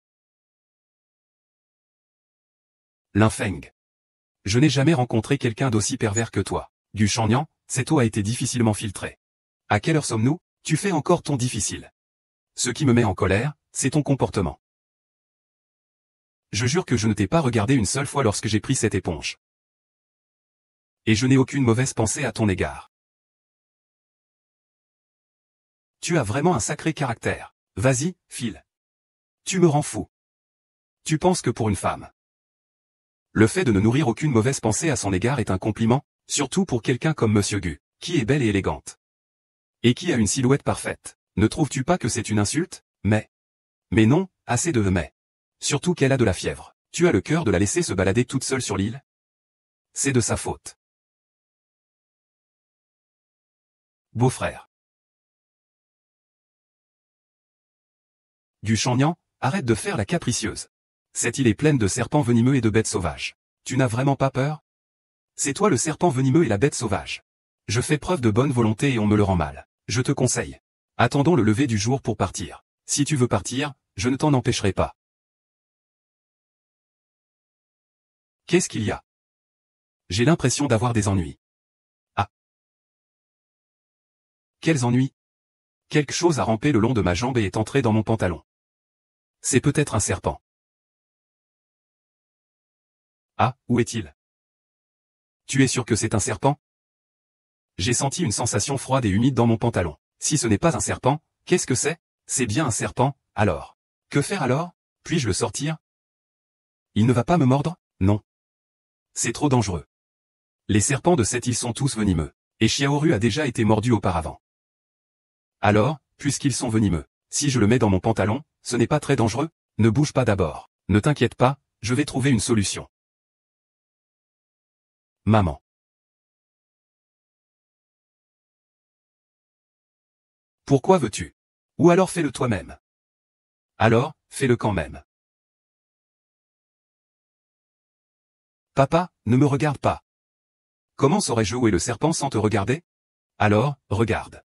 Lin Feng. Je n'ai jamais rencontré quelqu'un d'aussi pervers que toi. Gu Shangnian, cette eau a été difficilement filtrée. À quelle heure sommes-nous? Tu fais encore ton difficile. Ce qui me met en colère, c'est ton comportement. Je jure que je ne t'ai pas regardé une seule fois lorsque j'ai pris cette éponge. Et je n'ai aucune mauvaise pensée à ton égard. Tu as vraiment un sacré caractère. Vas-y, file. Tu me rends fou. Tu penses que pour une femme. Le fait de ne nourrir aucune mauvaise pensée à son égard est un compliment, surtout pour quelqu'un comme Monsieur Gu, qui est belle et élégante. Et qui a une silhouette parfaite. Ne trouves-tu pas que c'est une insulte? Mais non, assez de mais. Surtout qu'elle a de la fièvre. Tu as le cœur de la laisser se balader toute seule sur l'île? C'est de sa faute. Beau-frère. Gu Shannian, arrête de faire la capricieuse. Cette île est pleine de serpents venimeux et de bêtes sauvages. Tu n'as vraiment pas peur? C'est toi le serpent venimeux et la bête sauvage. Je fais preuve de bonne volonté et on me le rend mal. Je te conseille. Attendons le lever du jour pour partir. Si tu veux partir, je ne t'en empêcherai pas. Qu'est-ce qu'il y a? J'ai l'impression d'avoir des ennuis. Ah. Quels ennuis? Quelque chose a rampé le long de ma jambe et est entré dans mon pantalon. C'est peut-être un serpent. Ah, où est-il? Tu es sûr que c'est un serpent? J'ai senti une sensation froide et humide dans mon pantalon. Si ce n'est pas un serpent, qu'est-ce que c'est? C'est bien un serpent, alors. Que faire alors? Puis-je le sortir? Il ne va pas me mordre? Non. C'est trop dangereux. Les serpents de cette île sont tous venimeux. Et Xiaoru a déjà été mordu auparavant. Alors, puisqu'ils sont venimeux, si je le mets dans mon pantalon, ce n'est pas très dangereux? Ne bouge pas d'abord. Ne t'inquiète pas, je vais trouver une solution. Maman. Pourquoi veux-tu? Ou alors fais-le toi-même. Alors, fais-le quand même. Papa, ne me regarde pas. Comment saurais-je où est le serpent sans te regarder? Alors, regarde.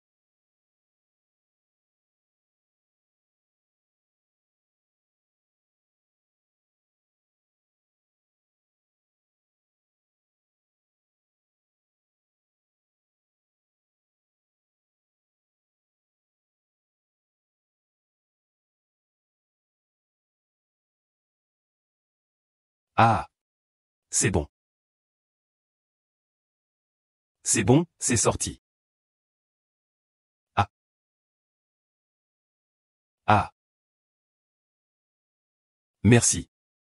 Ah. C'est bon. C'est bon, c'est sorti. Ah. Ah. Merci.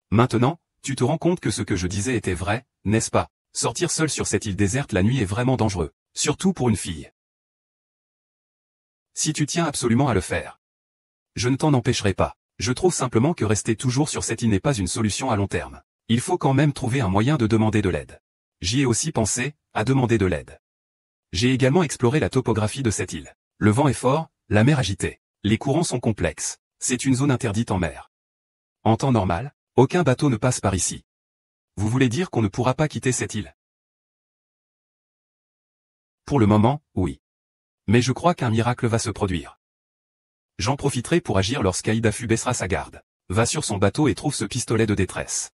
Maintenant, tu te rends compte que ce que je disais était vrai, n'est-ce pas? Sortir seul sur cette île déserte la nuit est vraiment dangereux, surtout pour une fille. Si tu tiens absolument à le faire, je ne t'en empêcherai pas. Je trouve simplement que rester toujours sur cette île n'est pas une solution à long terme. Il faut quand même trouver un moyen de demander de l'aide. J'y ai aussi pensé, à demander de l'aide. J'ai également exploré la topographie de cette île. Le vent est fort, la mer agitée. Les courants sont complexes. C'est une zone interdite en mer. En temps normal, aucun bateau ne passe par ici. Vous voulez dire qu'on ne pourra pas quitter cette île? Pour le moment, oui. Mais je crois qu'un miracle va se produire. J'en profiterai pour agir lorsqu'Aïdafu baissera sa garde. Va sur son bateau et trouve ce pistolet de détresse.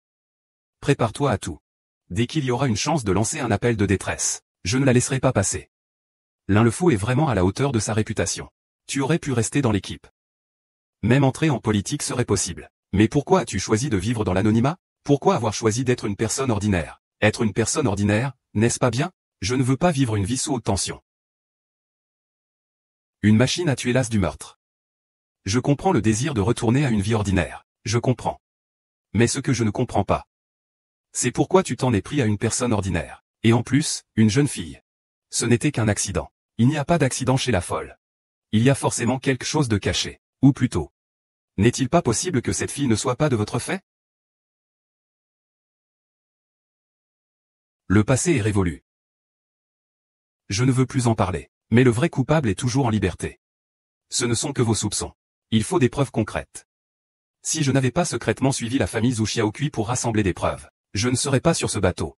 Prépare-toi à tout. Dès qu'il y aura une chance de lancer un appel de détresse, je ne la laisserai pas passer. L'un le fou est vraiment à la hauteur de sa réputation. Tu aurais pu rester dans l'équipe. Même entrer en politique serait possible. Mais pourquoi as-tu choisi de vivre dans l'anonymat? Pourquoi avoir choisi d'être une personne ordinaire? Être une personne ordinaire, n'est-ce pas bien? Je ne veux pas vivre une vie sous haute tension. Une machine a tué l'as du meurtre. Je comprends le désir de retourner à une vie ordinaire. Je comprends. Mais ce que je ne comprends pas, c'est pourquoi tu t'en es pris à une personne ordinaire. Et en plus, une jeune fille. Ce n'était qu'un accident. Il n'y a pas d'accident chez la folle. Il y a forcément quelque chose de caché. Ou plutôt, n'est-il pas possible que cette fille ne soit pas de votre fait? Le passé est révolu. Je ne veux plus en parler. Mais le vrai coupable est toujours en liberté. Ce ne sont que vos soupçons. Il faut des preuves concrètes. Si je n'avais pas secrètement suivi la famille Zhu Xiaokui pour rassembler des preuves, je ne serais pas sur ce bateau.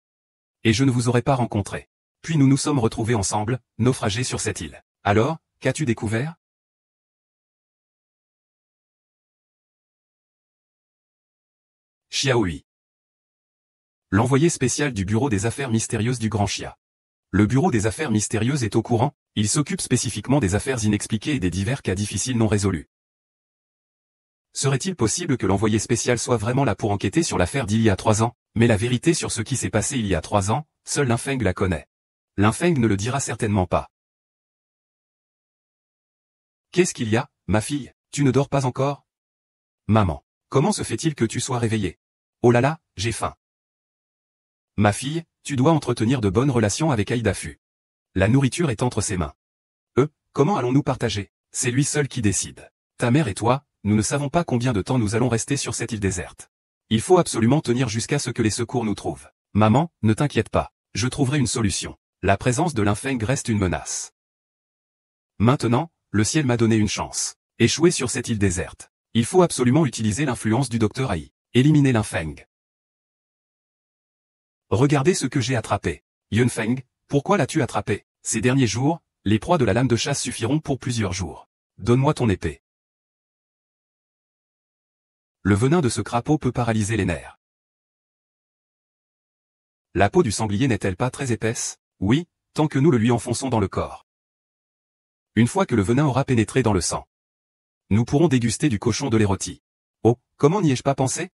Et je ne vous aurais pas rencontré. Puis nous nous sommes retrouvés ensemble, naufragés sur cette île. Alors, qu'as-tu découvert? Xiaohui. L'envoyé spécial du Bureau des Affaires Mystérieuses du Grand Xia. Le Bureau des Affaires Mystérieuses est au courant, il s'occupe spécifiquement des affaires inexpliquées et des divers cas difficiles non résolus. Serait-il possible que l'envoyé spécial soit vraiment là pour enquêter sur l'affaire d'il y a 3 ans? Mais la vérité sur ce qui s'est passé il y a 3 ans, seul Lin Feng la connaît. Lin Feng ne le dira certainement pas. Qu'est-ce qu'il y a, ma fille? Tu ne dors pas encore? Maman, comment se fait-il que tu sois réveillée? Oh là là, j'ai faim. Ma fille, tu dois entretenir de bonnes relations avec Aïdafu. La nourriture est entre ses mains. Comment allons-nous partager? C'est lui seul qui décide. Ta mère et toi, nous ne savons pas combien de temps nous allons rester sur cette île déserte. Il faut absolument tenir jusqu'à ce que les secours nous trouvent. Maman, ne t'inquiète pas, je trouverai une solution. La présence de Lin Feng reste une menace. Maintenant, le ciel m'a donné une chance. Échouer sur cette île déserte. Il faut absolument utiliser l'influence du docteur Ai. Éliminer Linfeng. Regardez ce que j'ai attrapé. Yunfeng, pourquoi l'as-tu attrapé? Ces derniers jours, les proies de la lame de chasse suffiront pour plusieurs jours. Donne-moi ton épée. Le venin de ce crapaud peut paralyser les nerfs. La peau du sanglier n'est-elle pas très épaisse? Oui, tant que nous le lui enfonçons dans le corps. Une fois que le venin aura pénétré dans le sang, nous pourrons déguster du cochon de lait rôti. Oh, comment n'y ai-je pas pensé?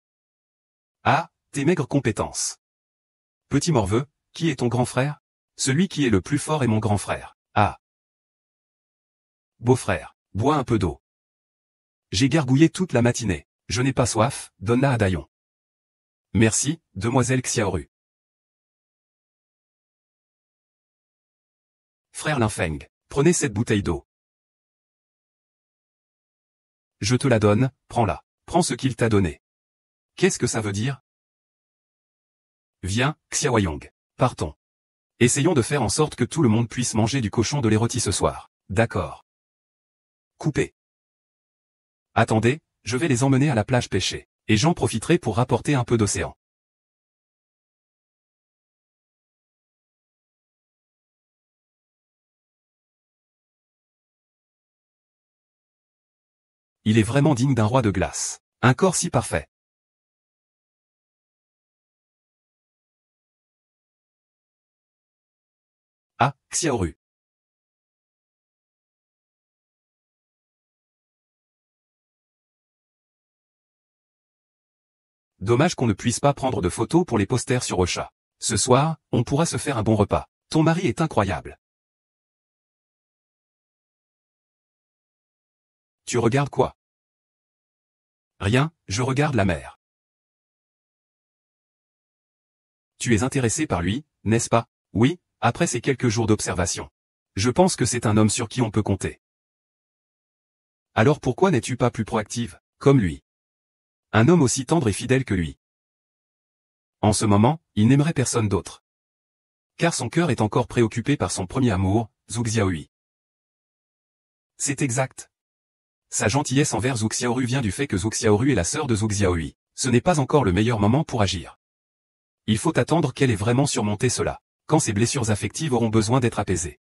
Ah, tes maigres compétences. Petit morveux, qui est ton grand frère? Celui qui est le plus fort est mon grand frère. Ah. Beau-frère, bois un peu d'eau. J'ai gargouillé toute la matinée. Je n'ai pas soif, donne-la à Dayon. Merci, demoiselle Xiaoru. Frère Linfeng, prenez cette bouteille d'eau. Je te la donne, prends-la. Prends ce qu'il t'a donné. Qu'est-ce que ça veut dire? Viens, Xiaoyong. Partons. Essayons de faire en sorte que tout le monde puisse manger du cochon de lait rôti ce soir. D'accord. Coupé. Attendez, je vais les emmener à la plage pêcher. Et j'en profiterai pour rapporter un peu d'océan. Il est vraiment digne d'un roi de glace. Un corps si parfait. Ah, Xiaoru. Dommage qu'on ne puisse pas prendre de photos pour les posters sur Ocha. Ce soir, on pourra se faire un bon repas. Ton mari est incroyable. Tu regardes quoi? Rien, je regarde la mer. Tu es intéressé par lui, n'est-ce pas? Oui, après ces quelques jours d'observation. Je pense que c'est un homme sur qui on peut compter. Alors pourquoi n'es-tu pas plus proactive, comme lui? Un homme aussi tendre et fidèle que lui. En ce moment, il n'aimerait personne d'autre. Car son cœur est encore préoccupé par son premier amour, Zhu Xiaohui. C'est exact. Sa gentillesse envers Zhu Xiaoru vient du fait que Zhu Xiaoru est la sœur de Zhu Xiaohui. Ce n'est pas encore le meilleur moment pour agir. Il faut attendre qu'elle ait vraiment surmonté cela, quand ses blessures affectives auront besoin d'être apaisées.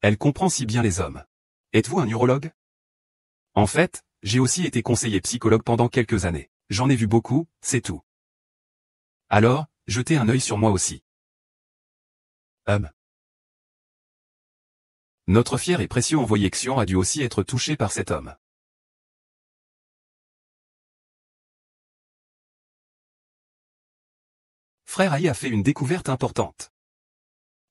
Elle comprend si bien les hommes. Êtes-vous un urologue? En fait, j'ai aussi été conseiller psychologue pendant quelques années. J'en ai vu beaucoup, c'est tout. Alors, jetez un œil sur moi aussi. Notre fier et précieux envoyé Xian a dû aussi être touché par cet homme. Frère Ai a fait une découverte importante.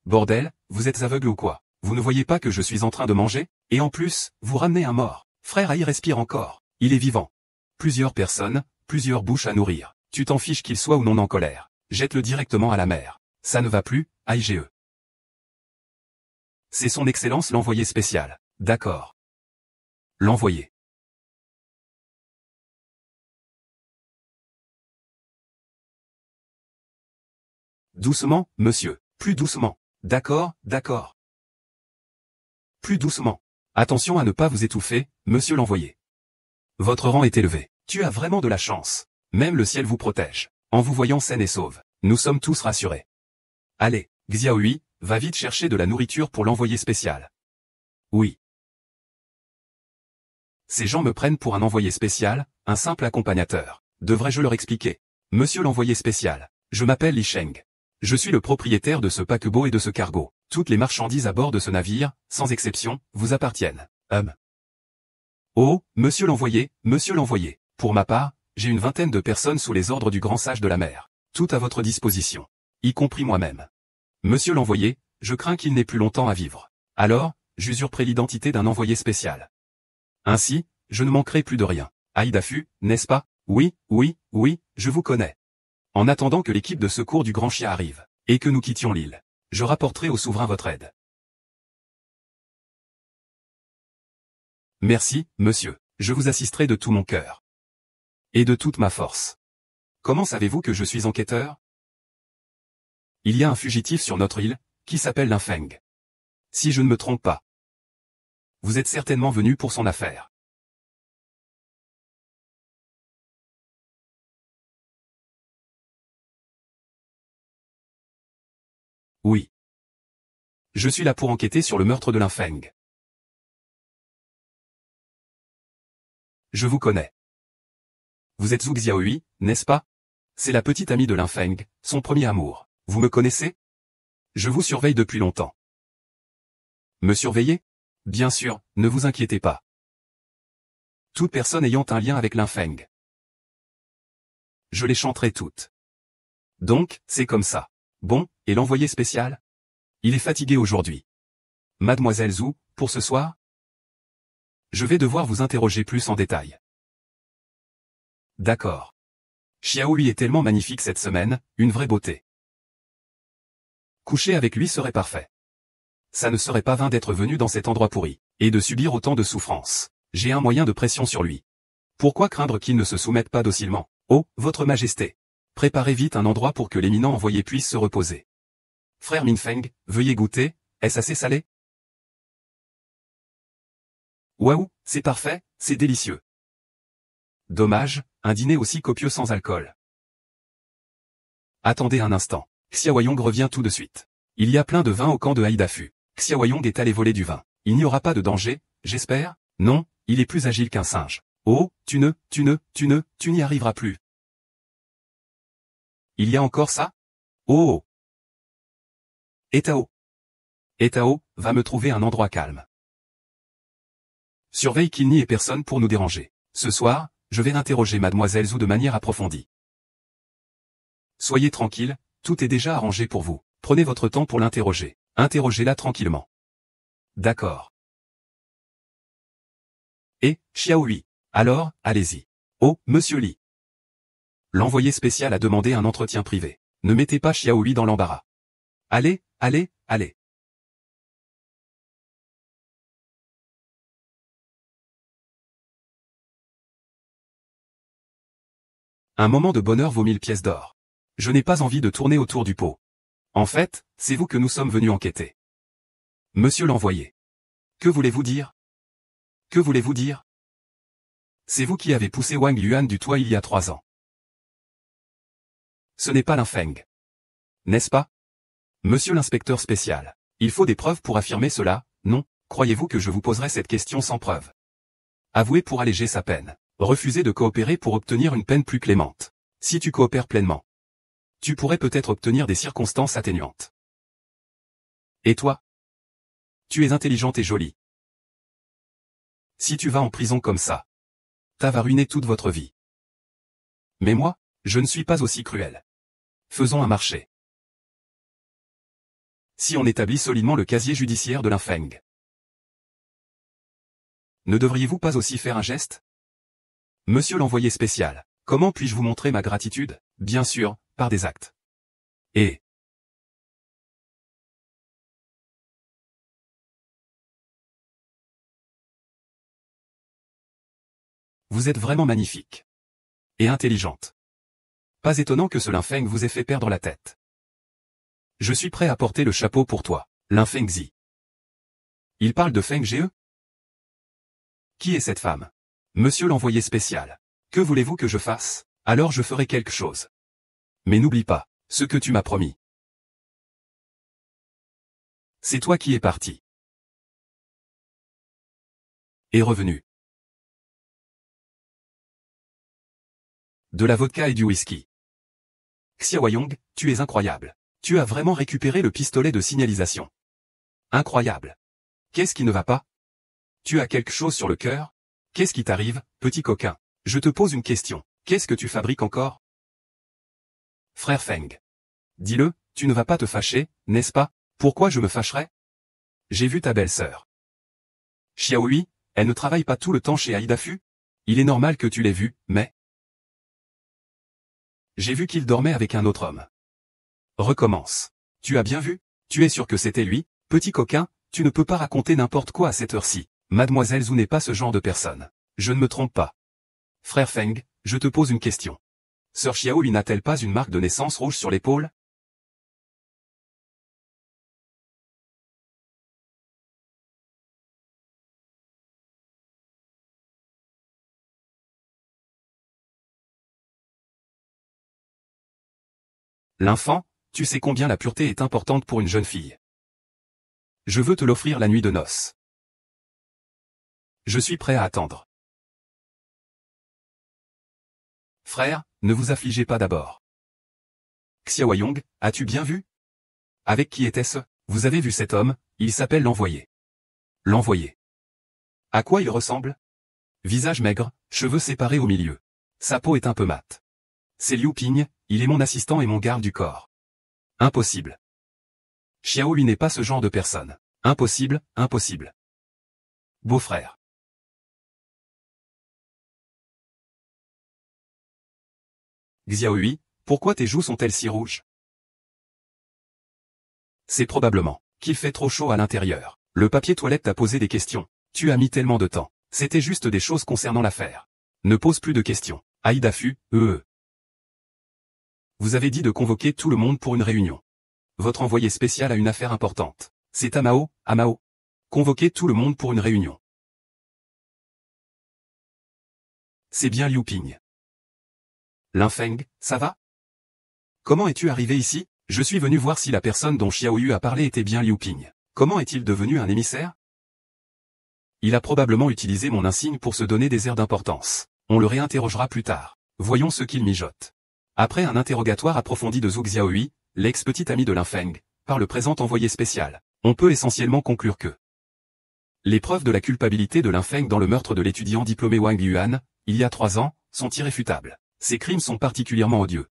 Bordel, vous êtes aveugle ou quoi? Vous ne voyez pas que je suis en train de manger? Et en plus, vous ramenez un mort. Frère Ai respire encore. Il est vivant. Plusieurs personnes, plusieurs bouches à nourrir. Tu t'en fiches qu'il soit ou non en colère. Jette-le directement à la mer. Ça ne va plus, Aige. C'est son Excellence l'envoyé spécial. D'accord. L'envoyé. Doucement, monsieur. Plus doucement. D'accord, d'accord. Plus doucement. Attention à ne pas vous étouffer, monsieur l'envoyé. Votre rang est élevé. Tu as vraiment de la chance. Même le ciel vous protège. En vous voyant saine et sauve, nous sommes tous rassurés. Allez, Xiaohui, va vite chercher de la nourriture pour l'envoyé spécial. Oui. Ces gens me prennent pour un envoyé spécial, un simple accompagnateur. Devrais-je leur expliquer? Monsieur l'envoyé spécial, je m'appelle Li Sheng. Je suis le propriétaire de ce paquebot et de ce cargo. Toutes les marchandises à bord de ce navire, sans exception, vous appartiennent. Oh, monsieur l'envoyé, pour ma part, j'ai une vingtaine de personnes sous les ordres du grand sage de la mer. Tout à votre disposition. Y compris moi-même. Monsieur l'envoyé, je crains qu'il n'ait plus longtemps à vivre. Alors, j'usurperai l'identité d'un envoyé spécial. Ainsi, je ne manquerai plus de rien. Aïdafu, n'est-ce pas? Oui, je vous connais. En attendant que l'équipe de secours du Grand Chien arrive, et que nous quittions l'île, je rapporterai au souverain votre aide. Merci, monsieur, je vous assisterai de tout mon cœur. Et de toute ma force. Comment savez-vous que je suis enquêteur? Il y a un fugitif sur notre île, qui s'appelle Linfeng. Si je ne me trompe pas. Vous êtes certainement venu pour son affaire. Je suis là pour enquêter sur le meurtre de Linfeng. Je vous connais. Vous êtes Zhu Xiaohui, n'est-ce pas? C'est la petite amie de Linfeng, son premier amour. Vous me connaissez? Je vous surveille depuis longtemps. Me surveiller? Bien sûr, ne vous inquiétez pas. Toute personne ayant un lien avec Linfeng. Je les chanterai toutes. Donc, c'est comme ça. Bon, et l'envoyé spécial? Il est fatigué aujourd'hui. Mademoiselle Zhu, pour ce soir? Je vais devoir vous interroger plus en détail. D'accord. Xiaohui est tellement magnifique cette semaine, une vraie beauté. Coucher avec lui serait parfait. Ça ne serait pas vain d'être venu dans cet endroit pourri, et de subir autant de souffrances. J'ai un moyen de pression sur lui. Pourquoi craindre qu'il ne se soumette pas docilement? Oh, votre majesté. Préparez vite un endroit pour que l'éminent envoyé puisse se reposer. Frère Minfeng, veuillez goûter, est-ce assez salé? Waouh, c'est parfait, c'est délicieux. Dommage, un dîner aussi copieux sans alcool. Attendez un instant. Xiaoyong revient tout de suite. Il y a plein de vin au camp de Haïdafu. Xiaoyong est allé voler du vin. Il n'y aura pas de danger, j'espère? Non, il est plus agile qu'un singe. Oh, tu n'y arriveras plus. Il y a encore ça? Oh! Etao. Etao, va me trouver un endroit calme. Surveille qu'il n'y ait personne pour nous déranger. Ce soir, je vais interroger Mademoiselle Zhu de manière approfondie. Soyez tranquille, tout est déjà arrangé pour vous. Prenez votre temps pour l'interroger. Interrogez-la tranquillement. D'accord. Et, Xiaohui. Alors, allez-y. Oh, monsieur Li. L'envoyé spécial a demandé un entretien privé. Ne mettez pas Xiaohui dans l'embarras. Allez, allez, allez. Un moment de bonheur vaut 1000 pièces d'or. Je n'ai pas envie de tourner autour du pot. En fait, c'est vous que nous sommes venus enquêter. Monsieur l'envoyé. Que voulez-vous dire? Que voulez-vous dire? C'est vous qui avez poussé Wang Yuan du toit il y a 3 ans. Ce n'est pas Linfeng. N'est-ce pas? Monsieur l'inspecteur spécial. Il faut des preuves pour affirmer cela, non? Croyez-vous que je vous poserai cette question sans preuve? Avouez pour alléger sa peine. Refusez de coopérer pour obtenir une peine plus clémente. Si tu coopères pleinement, tu pourrais peut-être obtenir des circonstances atténuantes. Et toi? Tu es intelligente et jolie. Si tu vas en prison comme ça, ça va ruiner toute votre vie. Mais moi, je ne suis pas aussi cruel. Faisons un marché. Si on établit solidement le casier judiciaire de Linfeng, ne devriez-vous pas aussi faire un geste? Monsieur l'envoyé spécial, comment puis-je vous montrer ma gratitude? Bien sûr, par des actes. Et vous êtes vraiment magnifique. Et intelligente. Pas étonnant que ce Linfeng vous ait fait perdre la tête. Je suis prêt à porter le chapeau pour toi, Linfeng Zi. Il parle de Feng Ge? Qui est cette femme? Monsieur l'envoyé spécial. Que voulez-vous que je fasse? Alors je ferai quelque chose. Mais n'oublie pas, ce que tu m'as promis. C'est toi qui es parti. Et revenu. De la vodka et du whisky. Xiaoyong, tu es incroyable. Tu as vraiment récupéré le pistolet de signalisation. Incroyable. Qu'est-ce qui ne va pas? Tu as quelque chose sur le cœur? Qu'est-ce qui t'arrive, petit coquin? Je te pose une question. Qu'est-ce que tu fabriques encore? Frère Feng. Dis-le, tu ne vas pas te fâcher, n'est-ce pas? Pourquoi je me fâcherais? J'ai vu ta belle-sœur. Xiaohui, elle ne travaille pas tout le temps chez Haïdafu? Il est normal que tu l'aies vue, mais... J'ai vu qu'il dormait avec un autre homme. Recommence. Tu as bien vu? Tu es sûr que c'était lui? Petit coquin, tu ne peux pas raconter n'importe quoi à cette heure-ci. Mademoiselle Zhu n'est pas ce genre de personne. Je ne me trompe pas. Frère Feng, je te pose une question. Sœur Xiaohui n'a-t-elle pas une marque de naissance rouge sur l'épaule? L'enfant, tu sais combien la pureté est importante pour une jeune fille. Je veux te l'offrir la nuit de noces. Je suis prêt à attendre. Frère, ne vous affligez pas d'abord. Xiaoyong, as-tu bien vu? Avec qui était-ce? Vous avez vu cet homme, il s'appelle l'envoyé. L'envoyé. À quoi il ressemble? Visage maigre, cheveux séparés au milieu. Sa peau est un peu mate. C'est Liu Ping, il est mon assistant et mon garde du corps. Impossible. Xiao lui n'est pas ce genre de personne. Impossible, impossible. Beau-frère. Xiaohui, pourquoi tes joues sont-elles si rouges? C'est probablement qu'il fait trop chaud à l'intérieur. Le papier toilette t'a posé des questions. Tu as mis tellement de temps. C'était juste des choses concernant l'affaire. Ne pose plus de questions. Aïda Fu, Vous avez dit de convoquer tout le monde pour une réunion. Votre envoyé spécial a une affaire importante. C'est Amao, Amao. Convoquez tout le monde pour une réunion. C'est bien Liu Ping. Lin Feng, ça va? Comment es-tu arrivé ici? Je suis venu voir si la personne dont Xiao Yu a parlé était bien Liu Ping. Comment est-il devenu un émissaire? Il a probablement utilisé mon insigne pour se donner des airs d'importance. On le réinterrogera plus tard. Voyons ce qu'il mijote. Après un interrogatoire approfondi de Zhu Xiaohui, l'ex-petit ami de Lin Feng, par le présent envoyé spécial, on peut essentiellement conclure que les preuves de la culpabilité de Lin Feng dans le meurtre de l'étudiant diplômé Wang Yuan, il y a 3 ans, sont irréfutables. Ces crimes sont particulièrement odieux.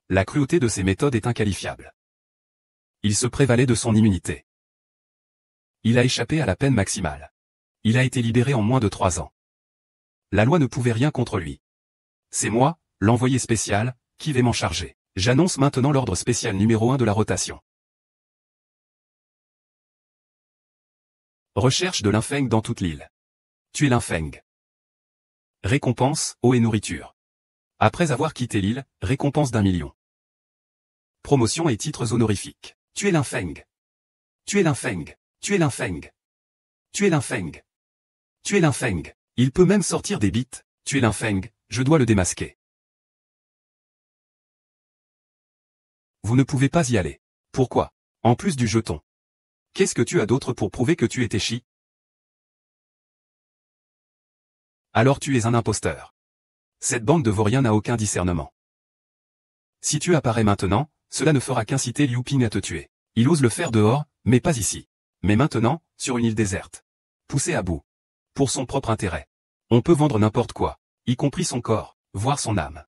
La cruauté de ses méthodes est inqualifiable. Il se prévalait de son immunité. Il a échappé à la peine maximale. Il a été libéré en moins de 3 ans. La loi ne pouvait rien contre lui. C'est moi, l'envoyé spécial, qui vais m'en charger. J'annonce maintenant l'ordre spécial numéro 1 de la rotation. Recherche de Lin Feng dans toute l'île. Tuer Lin Feng. Récompense, eau et nourriture. Après avoir quitté l'île, récompense d'1 million. Promotion et titres honorifiques. Tuer Lin Feng. Tuer Lin Feng. Tuer Lin Feng. Tuer Lin Feng. Tuer Lin Feng. Il peut même sortir des bits. Tuer Lin Feng, je dois le démasquer. Vous ne pouvez pas y aller. Pourquoi? En plus du jeton. Qu'est-ce que tu as d'autre pour prouver que tu étais chi? Alors tu es un imposteur. Cette bande de vauriens n'a aucun discernement. Si tu apparais maintenant, cela ne fera qu'inciter Liu Ping à te tuer. Il ose le faire dehors, mais pas ici. Mais maintenant, sur une île déserte. Poussé à bout. Pour son propre intérêt. On peut vendre n'importe quoi, y compris son corps, voire son âme.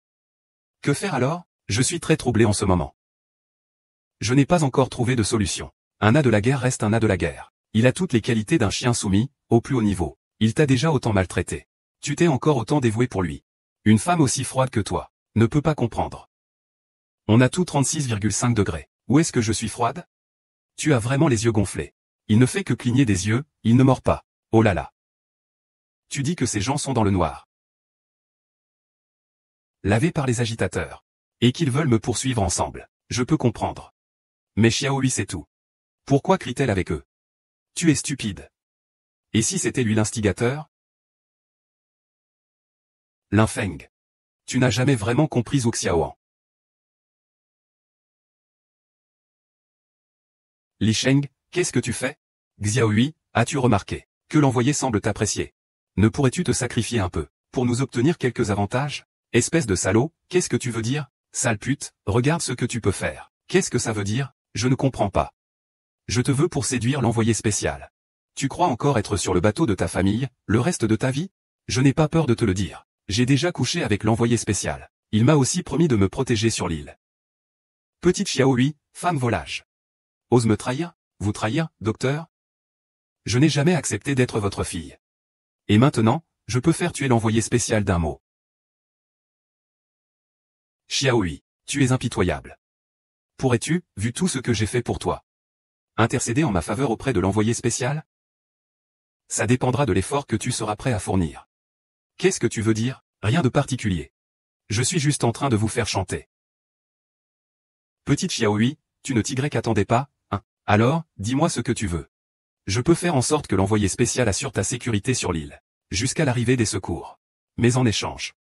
Que faire alors? Je suis très troublé en ce moment. Je n'ai pas encore trouvé de solution. Un as de la guerre reste un as de la guerre. Il a toutes les qualités d'un chien soumis, au plus haut niveau. Il t'a déjà autant maltraité. Tu t'es encore autant dévoué pour lui. Une femme aussi froide que toi, ne peut pas comprendre. On a tout 36,5 degrés. Où est-ce que je suis froide? Tu as vraiment les yeux gonflés. Il ne fait que cligner des yeux, il ne mord pas. Oh là là. Tu dis que ces gens sont dans le noir. Lavés par les agitateurs. Et qu'ils veulent me poursuivre ensemble. Je peux comprendre. Mais Xiaohui c'est tout. Pourquoi crie-t-elle avec eux? Tu es stupide. Et si c'était lui l'instigateur? Lin Feng. Tu n'as jamais vraiment compris Zhu Xiaoan. Li Sheng, qu'est-ce que tu fais? Xiaohui, as-tu remarqué que l'envoyé semble t'apprécier? Ne pourrais-tu te sacrifier un peu, pour nous obtenir quelques avantages? Espèce de salaud, qu'est-ce que tu veux dire? Sale pute, regarde ce que tu peux faire. Qu'est-ce que ça veut dire? Je ne comprends pas. Je te veux pour séduire l'envoyé spécial. Tu crois encore être sur le bateau de ta famille, le reste de ta vie? Je n'ai pas peur de te le dire. J'ai déjà couché avec l'envoyé spécial. Il m'a aussi promis de me protéger sur l'île. Petite Xiaohui, femme volage. Ose me trahir? Vous trahir, docteur? Je n'ai jamais accepté d'être votre fille. Et maintenant, je peux faire tuer l'envoyé spécial d'un mot. Xiaohui, tu es impitoyable. Pourrais-tu, vu tout ce que j'ai fait pour toi, intercéder en ma faveur auprès de l'envoyé spécial? Ça dépendra de l'effort que tu seras prêt à fournir. Qu'est-ce que tu veux dire? Rien de particulier. Je suis juste en train de vous faire chanter. Petite Xiaohui, tu ne t'attendais pas, hein? Alors, dis-moi ce que tu veux. Je peux faire en sorte que l'envoyé spécial assure ta sécurité sur l'île, jusqu'à l'arrivée des secours. Mais en échange,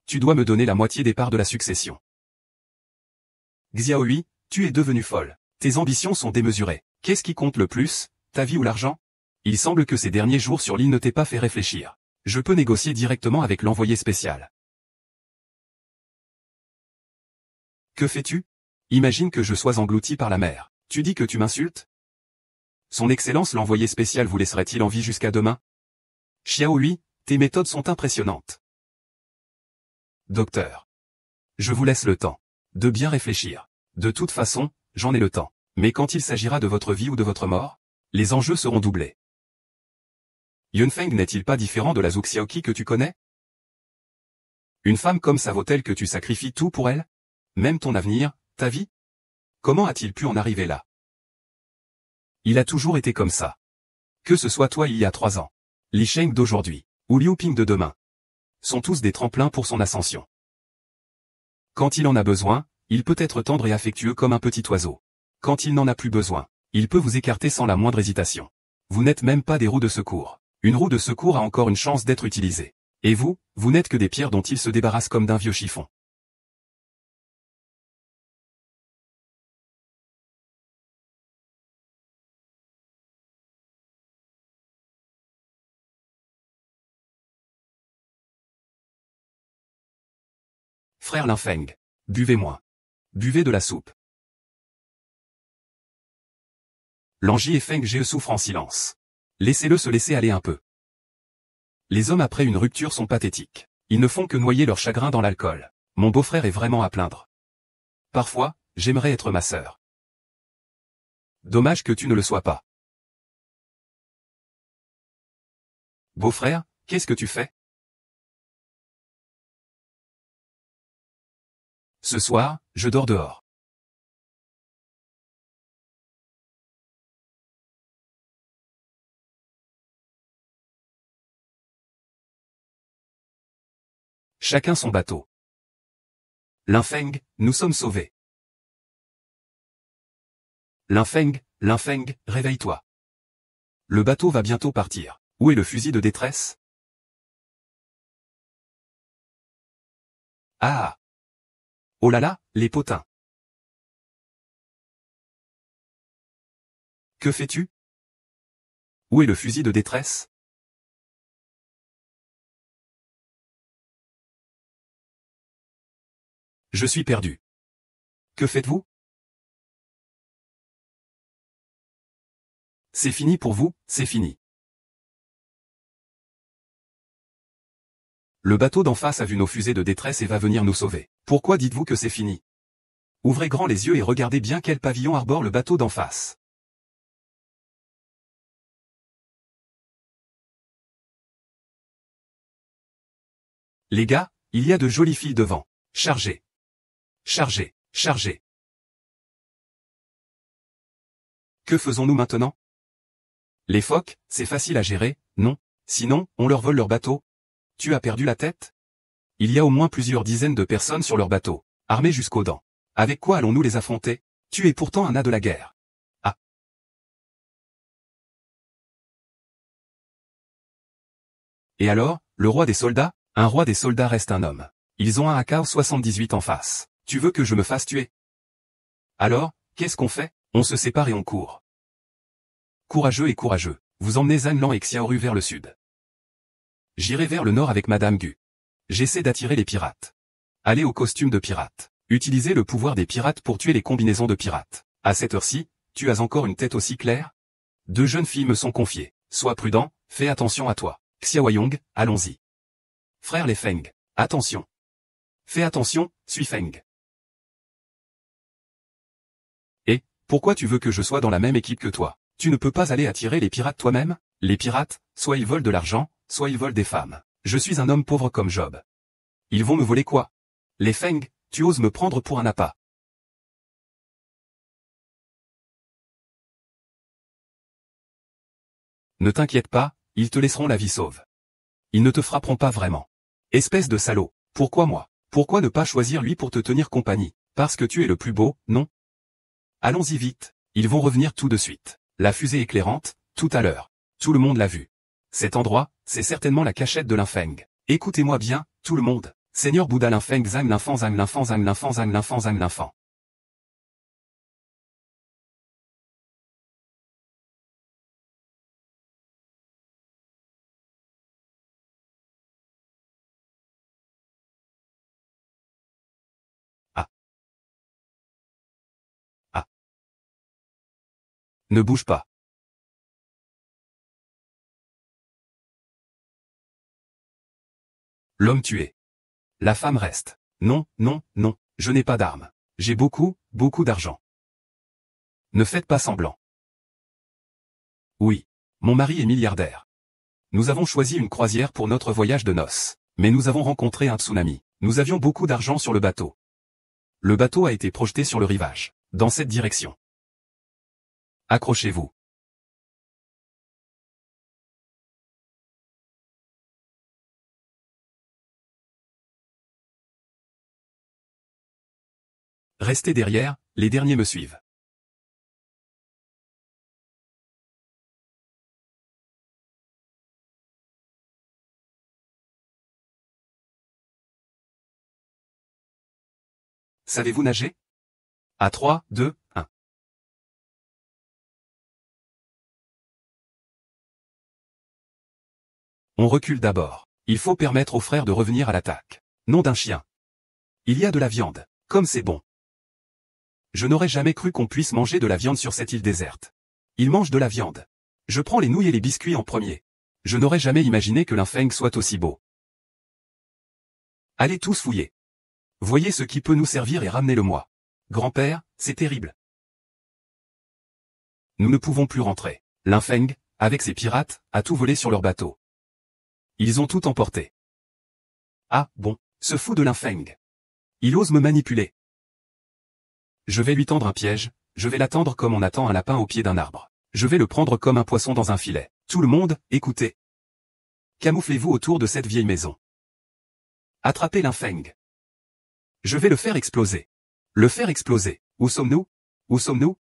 tu dois me donner la moitié des parts de la succession. Xiaohui, tu es devenue folle. Tes ambitions sont démesurées. Qu'est-ce qui compte le plus? ta vie ou l'argent? Il semble que ces derniers jours sur l'île ne t'aient pas fait réfléchir. Je peux négocier directement avec l'envoyé spécial. Que fais-tu? Imagine que je sois englouti par la mer. Tu dis que tu m'insultes? Son Excellence l'envoyé spécial vous laisserait-il en vie jusqu'à demain? Xiao Hui, tes méthodes sont impressionnantes. Docteur. Je vous laisse le temps de bien réfléchir. De toute façon, j'en ai le temps. Mais quand il s'agira de votre vie ou de votre mort, les enjeux seront doublés. Yunfeng n'est-il pas différent de la Zhu Xiaoqi que tu connais? Une femme comme ça vaut-elle que tu sacrifies tout pour elle? Même ton avenir, ta vie? Comment a-t-il pu en arriver là? Il a toujours été comme ça. Que ce soit toi il y a 3 ans, Li Sheng d'aujourd'hui, ou Liu Ping de demain, sont tous des tremplins pour son ascension. Quand il en a besoin, il peut être tendre et affectueux comme un petit oiseau. Quand il n'en a plus besoin, il peut vous écarter sans la moindre hésitation. Vous n'êtes même pas des roues de secours. Une roue de secours a encore une chance d'être utilisée. Et vous, vous n'êtes que des pierres dont il se débarrasse comme d'un vieux chiffon. Frère Linfeng, buvez moins. Buvez de la soupe. Lanji et Feng Jie souffrent en silence. Laissez-le se laisser aller un peu. Les hommes après une rupture sont pathétiques. Ils ne font que noyer leur chagrin dans l'alcool. Mon beau-frère est vraiment à plaindre. Parfois, j'aimerais être ma sœur. Dommage que tu ne le sois pas. Beau-frère, qu'est-ce que tu fais? Ce soir, je dors dehors. Chacun son bateau. Linfeng, nous sommes sauvés. Linfeng, réveille-toi. Le bateau va bientôt partir. Où est le fusil de détresse? Ah! Oh là là, les potins. Que fais-tu? Où est le fusil de détresse? Je suis perdu. Que faites-vous? C'est fini pour vous, c'est fini. Le bateau d'en face a vu nos fusées de détresse et va venir nous sauver. Pourquoi dites-vous que c'est fini? Ouvrez grand les yeux et regardez bien quel pavillon arbore le bateau d'en face. Les gars, il y a de jolies filles devant. Chargez. Chargez, chargez. Que faisons-nous maintenant? Les phoques, c'est facile à gérer, non? Sinon, on leur vole leur bateau. Tu as perdu la tête? Il y a au moins plusieurs dizaines de personnes sur leur bateau, armés jusqu'aux dents. Avec quoi allons-nous les affronter? Tu es pourtant un as de la guerre. Ah. Et alors, le roi des soldats? Un roi des soldats reste un homme. Ils ont un AK-78 en face. Tu veux que je me fasse tuer? Alors, qu'est-ce qu'on fait? On se sépare et on court. Courageux et courageux, vous emmenez Zhang Lan et Xiaoru vers le sud. J'irai vers le nord avec Madame Gu. J'essaie d'attirer les pirates. Allez au costume de pirate. Utilisez le pouvoir des pirates pour tuer les combinaisons de pirates. À cette heure-ci, tu as encore une tête aussi claire? 2 jeunes filles me sont confiées. Sois prudent, fais attention à toi. Xiaoyong, allons-y. Frère les Feng, attention. Fais attention, suis Feng. Et, pourquoi tu veux que je sois dans la même équipe que toi? Tu ne peux pas aller attirer les pirates toi-même? Les pirates, soit ils volent de l'argent, soit ils volent des femmes. Je suis un homme pauvre comme Job. Ils vont me voler quoi? Les Feng, tu oses me prendre pour un appât. Ne t'inquiète pas, ils te laisseront la vie sauve. Ils ne te frapperont pas vraiment. Espèce de salaud, pourquoi moi? Pourquoi ne pas choisir lui pour te tenir compagnie? Parce que tu es le plus beau, non? Allons-y vite, ils vont revenir tout de suite. La fusée éclairante, tout à l'heure. Tout le monde l'a vu. Cet endroit, c'est certainement la cachette de Linfeng. Écoutez-moi bien, tout le monde. Seigneur Bouddha Linfeng Zhang Linfang Zhang Linfang Zhang Linfang Zhang Linfang Zhang Linfang. Ne bouge pas. L'homme tué. La femme reste. Non, non, non, je n'ai pas d'armes. J'ai beaucoup, beaucoup d'argent. Ne faites pas semblant. Oui. Mon mari est milliardaire. Nous avons choisi une croisière pour notre voyage de noces. Mais nous avons rencontré un tsunami. Nous avions beaucoup d'argent sur le bateau. Le bateau a été projeté sur le rivage. Dans cette direction. Accrochez-vous. Restez derrière, les derniers me suivent. Savez-vous nager? À 3, 2, 1. On recule d'abord. Il faut permettre aux frères de revenir à l'attaque. Nom d'un chien. Il y a de la viande. Comme c'est bon. Je n'aurais jamais cru qu'on puisse manger de la viande sur cette île déserte. Ils mangent de la viande. Je prends les nouilles et les biscuits en premier. Je n'aurais jamais imaginé que l'infeng soit aussi beau. Allez tous fouiller. Voyez ce qui peut nous servir et ramenez-le-moi. Grand-père, c'est terrible. Nous ne pouvons plus rentrer. L'infeng, avec ses pirates, a tout volé sur leur bateau. Ils ont tout emporté. Ah, bon, ce fou de l'infeng. Il ose me manipuler. Je vais lui tendre un piège, je vais l'attendre comme on attend un lapin au pied d'un arbre. Je vais le prendre comme un poisson dans un filet. Tout le monde, écoutez. Camouflez-vous autour de cette vieille maison. Attrapez l'infeng. Je vais le faire exploser. Le faire exploser. Où sommes-nous? Où sommes-nous?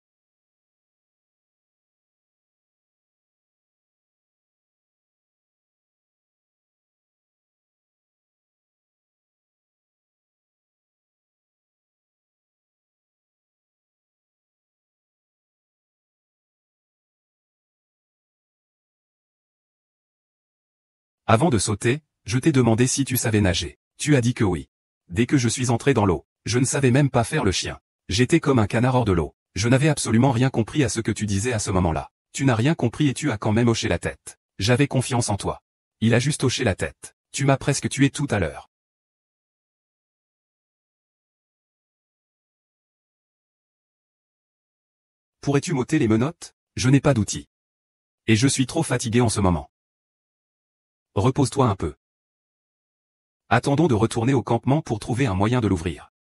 Avant de sauter, je t'ai demandé si tu savais nager. Tu as dit que oui. Dès que je suis entré dans l'eau, je ne savais même pas faire le chien. J'étais comme un canard hors de l'eau. Je n'avais absolument rien compris à ce que tu disais à ce moment-là. Tu n'as rien compris et tu as quand même hoché la tête. J'avais confiance en toi. Il a juste hoché la tête. Tu m'as presque tué tout à l'heure. Pourrais-tu m'ôter les menottes? Je n'ai pas d'outils. Et je suis trop fatigué en ce moment. Repose-toi un peu. Attendons de retourner au campement pour trouver un moyen de l'ouvrir.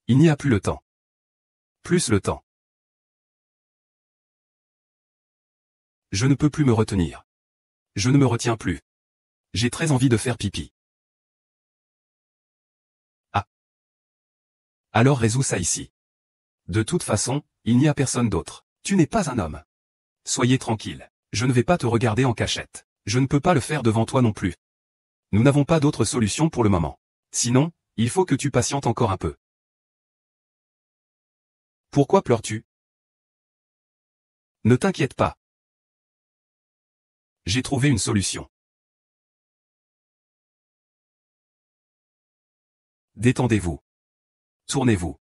Il n'y a plus le temps. Plus le temps. Je ne peux plus me retenir. Je ne me retiens plus. J'ai très envie de faire pipi. Ah. Alors résous ça ici. De toute façon, il n'y a personne d'autre. Tu n'es pas un homme. Soyez tranquille. Je ne vais pas te regarder en cachette. Je ne peux pas le faire devant toi non plus. Nous n'avons pas d'autre solution pour le moment. Sinon, il faut que tu patientes encore un peu. Pourquoi pleures-tu? Ne t'inquiète pas. J'ai trouvé une solution. Détendez-vous. Tournez-vous.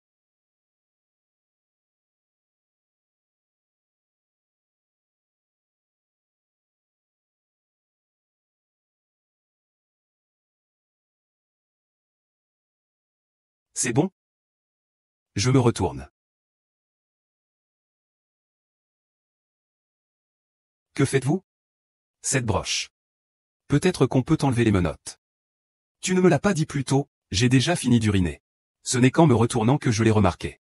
C'est bon? Je me retourne. Que faites-vous? Cette broche. Peut-être qu'on peut enlever les menottes. Tu ne me l'as pas dit plus tôt, j'ai déjà fini d'uriner. Ce n'est qu'en me retournant que je l'ai remarqué.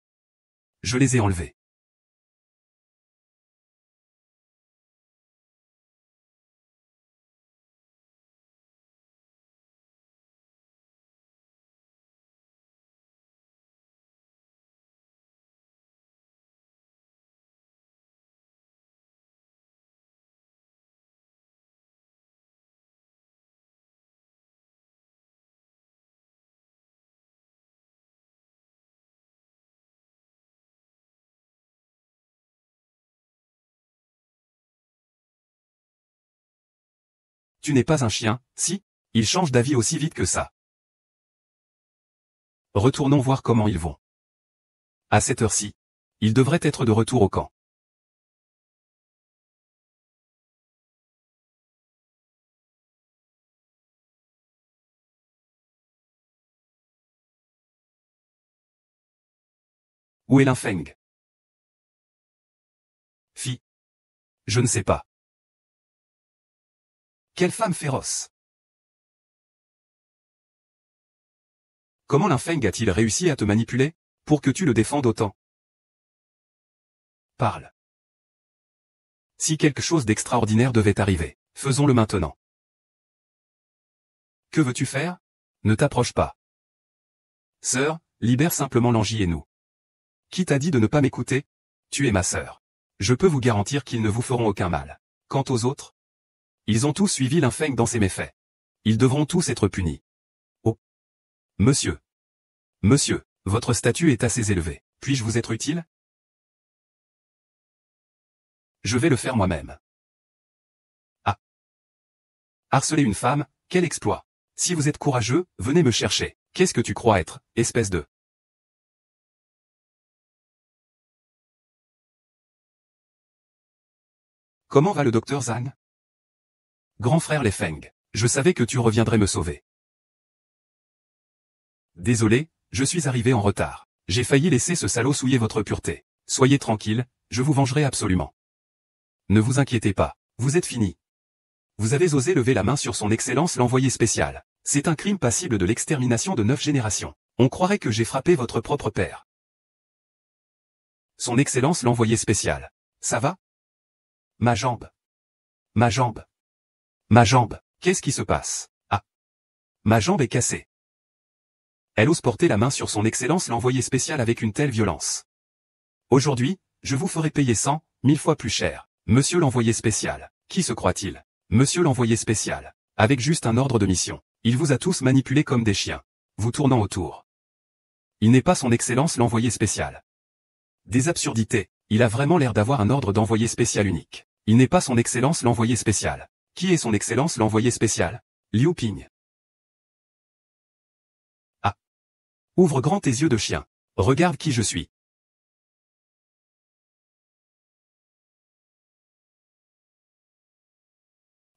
Je les ai enlevés. Tu n'es pas un chien, si? Ils changent d'avis aussi vite que ça. Retournons voir comment ils vont. À cette heure-ci, ils devraient être de retour au camp. Où est l'infeng? Fi. Je ne sais pas. Quelle femme féroce! Comment l'infeng a-t-il réussi à te manipuler, pour que tu le défendes autant? Parle. Si quelque chose d'extraordinaire devait arriver, faisons-le maintenant. Que veux-tu faire? Ne t'approche pas. Sœur, libère simplement l'angie et nous. Qui t'a dit de ne pas m'écouter? Tu es ma sœur. Je peux vous garantir qu'ils ne vous feront aucun mal. Quant aux autres, ils ont tous suivi l'infeng dans ses méfaits. Ils devront tous être punis. Oh. Monsieur. Monsieur, votre statut est assez élevé. Puis-je vous être utile? Je vais le faire moi-même. Ah. Harceler une femme, quel exploit! Si vous êtes courageux, venez me chercher. Qu'est-ce que tu crois être, espèce de... Comment va le docteur Zhang? Grand frère Les Feng, je savais que tu reviendrais me sauver. Désolé, je suis arrivé en retard. J'ai failli laisser ce salaud souiller votre pureté. Soyez tranquille, je vous vengerai absolument. Ne vous inquiétez pas, vous êtes fini. Vous avez osé lever la main sur son excellence l'envoyé spécial. C'est un crime passible de l'extermination de 9 générations. On croirait que j'ai frappé votre propre père. Son excellence l'envoyé spécial. Ça va? Ma jambe. Ma jambe. Ma jambe. Qu'est-ce qui se passe? Ah. Ma jambe est cassée. Elle ose porter la main sur son excellence l'envoyé spécial avec une telle violence. Aujourd'hui, je vous ferai payer 100, 1000 fois plus cher. Monsieur l'envoyé spécial. Qui se croit-il? Monsieur l'envoyé spécial. Avec juste un ordre de mission. Il vous a tous manipulés comme des chiens. Vous tournant autour. Il n'est pas son excellence l'envoyé spécial. Des absurdités. Il a vraiment l'air d'avoir un ordre d'envoyé spécial unique. Il n'est pas son excellence l'envoyé spécial. Qui est son excellence l'envoyé spécial? Liu Ping. Ah. Ouvre grand tes yeux de chien. Regarde qui je suis.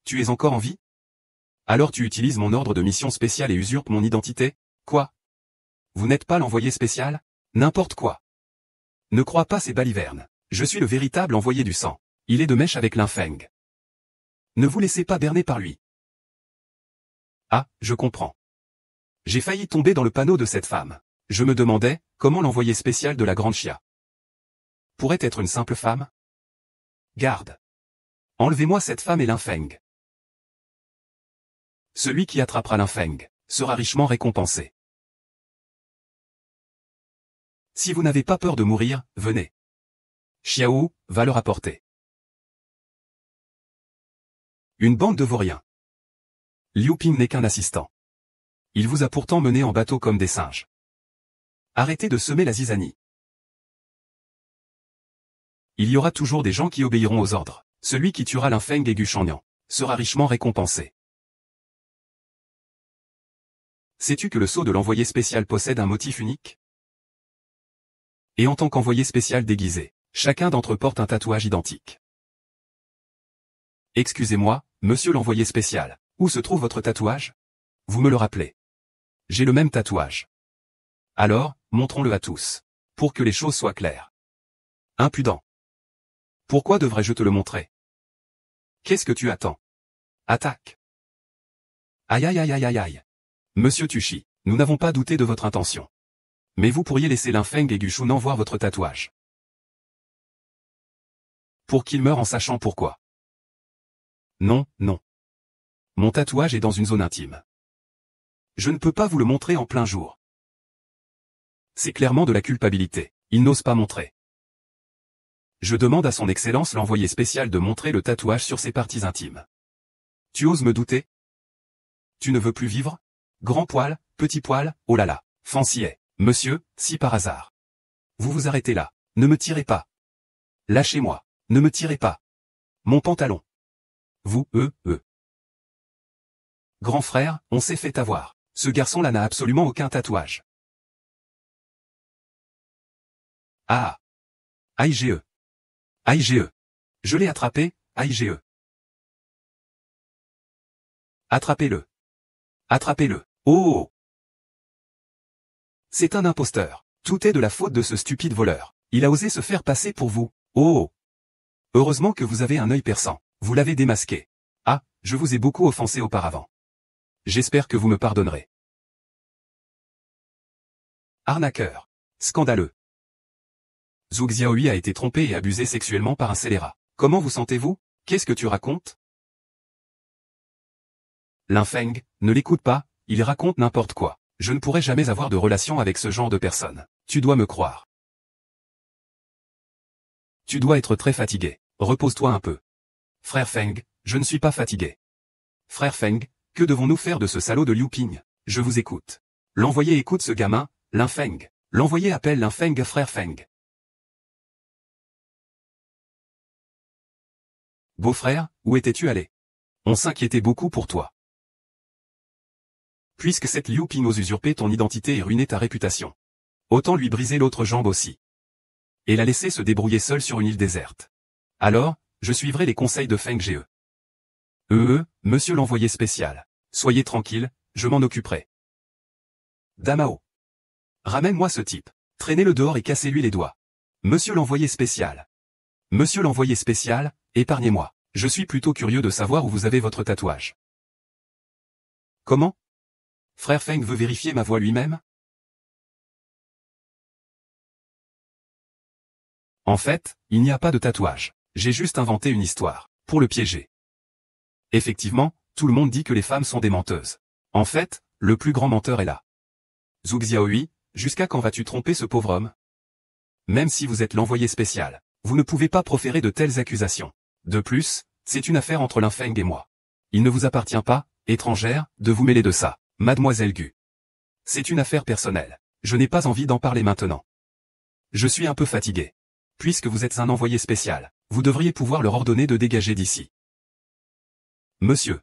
Tu es encore en vie? Alors tu utilises mon ordre de mission spéciale et usurpes mon identité? Quoi? Vous n'êtes pas l'envoyé spécial? N'importe quoi. Ne crois pas ces balivernes. Je suis le véritable envoyé du sang. Il est de mèche avec l'infeng. Ne vous laissez pas berner par lui. Ah, je comprends. J'ai failli tomber dans le panneau de cette femme. Je me demandais, comment l'envoyé spécial de la grande chia pourrait être une simple femme? Garde. Enlevez-moi cette femme et l'infeng. Celui qui attrapera l'infeng sera richement récompensé. Si vous n'avez pas peur de mourir, venez. Xiao, va le rapporter. Une bande de vauriens. Liu Ping n'est qu'un assistant. Il vous a pourtant mené en bateau comme des singes. Arrêtez de semer la zizanie. Il y aura toujours des gens qui obéiront aux ordres. Celui qui tuera l'infeng et Gu Shannian sera richement récompensé. Sais-tu que le sceau de l'envoyé spécial possède un motif unique? Et en tant qu'envoyé spécial déguisé, chacun d'entre eux porte un tatouage identique. Excusez-moi, monsieur l'envoyé spécial, où se trouve votre tatouage? Vous me le rappelez. J'ai le même tatouage. Alors, montrons-le à tous. Pour que les choses soient claires. Impudent. Pourquoi devrais-je te le montrer? Qu'est-ce que tu attends? Attaque. Aïe aïe aïe aïe aïe aïe. Monsieur Tushi, nous n'avons pas douté de votre intention. Mais vous pourriez laisser l'infeng et Gu Shannian voir votre tatouage. Pour qu'il meure en sachant pourquoi. Non, non. Mon tatouage est dans une zone intime. Je ne peux pas vous le montrer en plein jour. C'est clairement de la culpabilité. Il n'ose pas montrer. Je demande à son excellence l'envoyé spécial de montrer le tatouage sur ses parties intimes. Tu oses me douter? Tu ne veux plus vivre? Grand poil, petit poil, oh là là, fancier. Monsieur, si par hasard. Vous vous arrêtez là. Ne me tirez pas. Lâchez-moi. Ne me tirez pas. Mon pantalon. Vous, Grand frère, on s'est fait avoir. Ce garçon-là n'a absolument aucun tatouage. Ah. AIGE. AIGE. Je l'ai attrapé, AIGE. Attrapez-le. Attrapez-le. Oh. C'est un imposteur. Tout est de la faute de ce stupide voleur. Il a osé se faire passer pour vous. Oh! Heureusement que vous avez un œil perçant. Vous l'avez démasqué. Ah, je vous ai beaucoup offensé auparavant. J'espère que vous me pardonnerez. Arnaqueur. Scandaleux. Zhu Xiaohui a été trompé et abusé sexuellement par un scélérat. Comment vous sentez-vous? Qu'est-ce que tu racontes? Lin Feng, ne l'écoute pas, il raconte n'importe quoi. Je ne pourrai jamais avoir de relation avec ce genre de personne. Tu dois me croire. Tu dois être très fatigué. Repose-toi un peu. Frère Feng, je ne suis pas fatigué. Frère Feng, que devons-nous faire de ce salaud de Liu Ping? Je vous écoute. L'envoyé écoute ce gamin, Lin Feng. L'envoyé appelle Lin Feng frère Feng. Beau-frère, où étais-tu allé? On s'inquiétait beaucoup pour toi. Puisque cette Liu Ping ose usurper ton identité et ruiner ta réputation. Autant lui briser l'autre jambe aussi. Et la laisser se débrouiller seule sur une île déserte. Alors, je suivrai les conseils de Feng Ge. Monsieur l'envoyé spécial. Soyez tranquille, je m'en occuperai. Damao. Ramène-moi ce type. Traînez-le dehors et cassez-lui les doigts. Monsieur l'envoyé spécial. Monsieur l'envoyé spécial, épargnez-moi. Je suis plutôt curieux de savoir où vous avez votre tatouage. Comment? Frère Feng veut vérifier ma voix lui-même? En fait, il n'y a pas de tatouage. J'ai juste inventé une histoire, pour le piéger. Effectivement, tout le monde dit que les femmes sont des menteuses. En fait, le plus grand menteur est là. Zhu Xiaohui, jusqu'à quand vas-tu tromper ce pauvre homme? Même si vous êtes l'envoyé spécial, vous ne pouvez pas proférer de telles accusations. De plus, c'est une affaire entre Lin Feng et moi. Il ne vous appartient pas, étrangère, de vous mêler de ça, mademoiselle Gu. C'est une affaire personnelle. Je n'ai pas envie d'en parler maintenant. Je suis un peu fatigué. Puisque vous êtes un envoyé spécial, vous devriez pouvoir leur ordonner de dégager d'ici. Monsieur.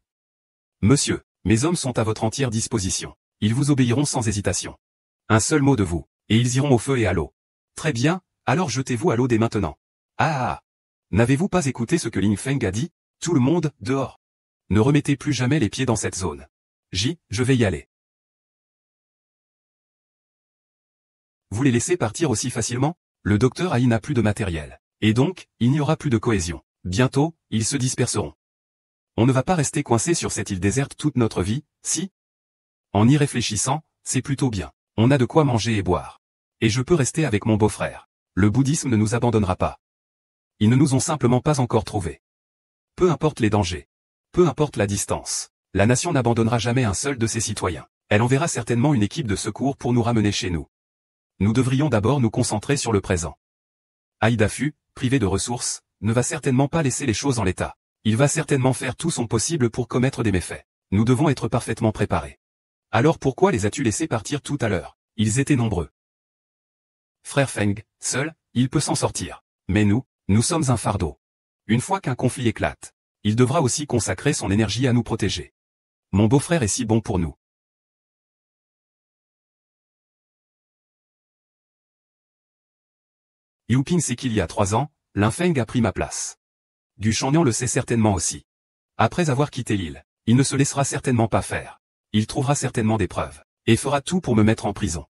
Monsieur, mes hommes sont à votre entière disposition. Ils vous obéiront sans hésitation. Un seul mot de vous, et ils iront au feu et à l'eau. Très bien, alors jetez-vous à l'eau dès maintenant. Ah. N'avez-vous pas écouté ce que Lin Feng a dit? Tout le monde, dehors. Ne remettez plus jamais les pieds dans cette zone. Je vais y aller. Vous les laissez partir aussi facilement? Le docteur Ai n'a plus de matériel. Et donc, il n'y aura plus de cohésion. Bientôt, ils se disperseront. On ne va pas rester coincé sur cette île déserte toute notre vie, si? En y réfléchissant, c'est plutôt bien. On a de quoi manger et boire. Et je peux rester avec mon beau-frère. Le bouddhisme ne nous abandonnera pas. Ils ne nous ont simplement pas encore trouvés. Peu importe les dangers. Peu importe la distance. La nation n'abandonnera jamais un seul de ses citoyens. Elle enverra certainement une équipe de secours pour nous ramener chez nous. Nous devrions d'abord nous concentrer sur le présent. Haïdafu, privé de ressources, ne va certainement pas laisser les choses en l'état. Il va certainement faire tout son possible pour commettre des méfaits. Nous devons être parfaitement préparés. Alors pourquoi les as-tu laissés partir tout à l'heure? Ils étaient nombreux. Frère Feng, seul, il peut s'en sortir. Mais nous sommes un fardeau. Une fois qu'un conflit éclate, il devra aussi consacrer son énergie à nous protéger. Mon beau-frère est si bon pour nous. Liu Ping sait qu'il y a 3 ans, Lin Feng a pris ma place. Gu Shangnian le sait certainement aussi. Après avoir quitté l'île, il ne se laissera certainement pas faire. Il trouvera certainement des preuves, et fera tout pour me mettre en prison.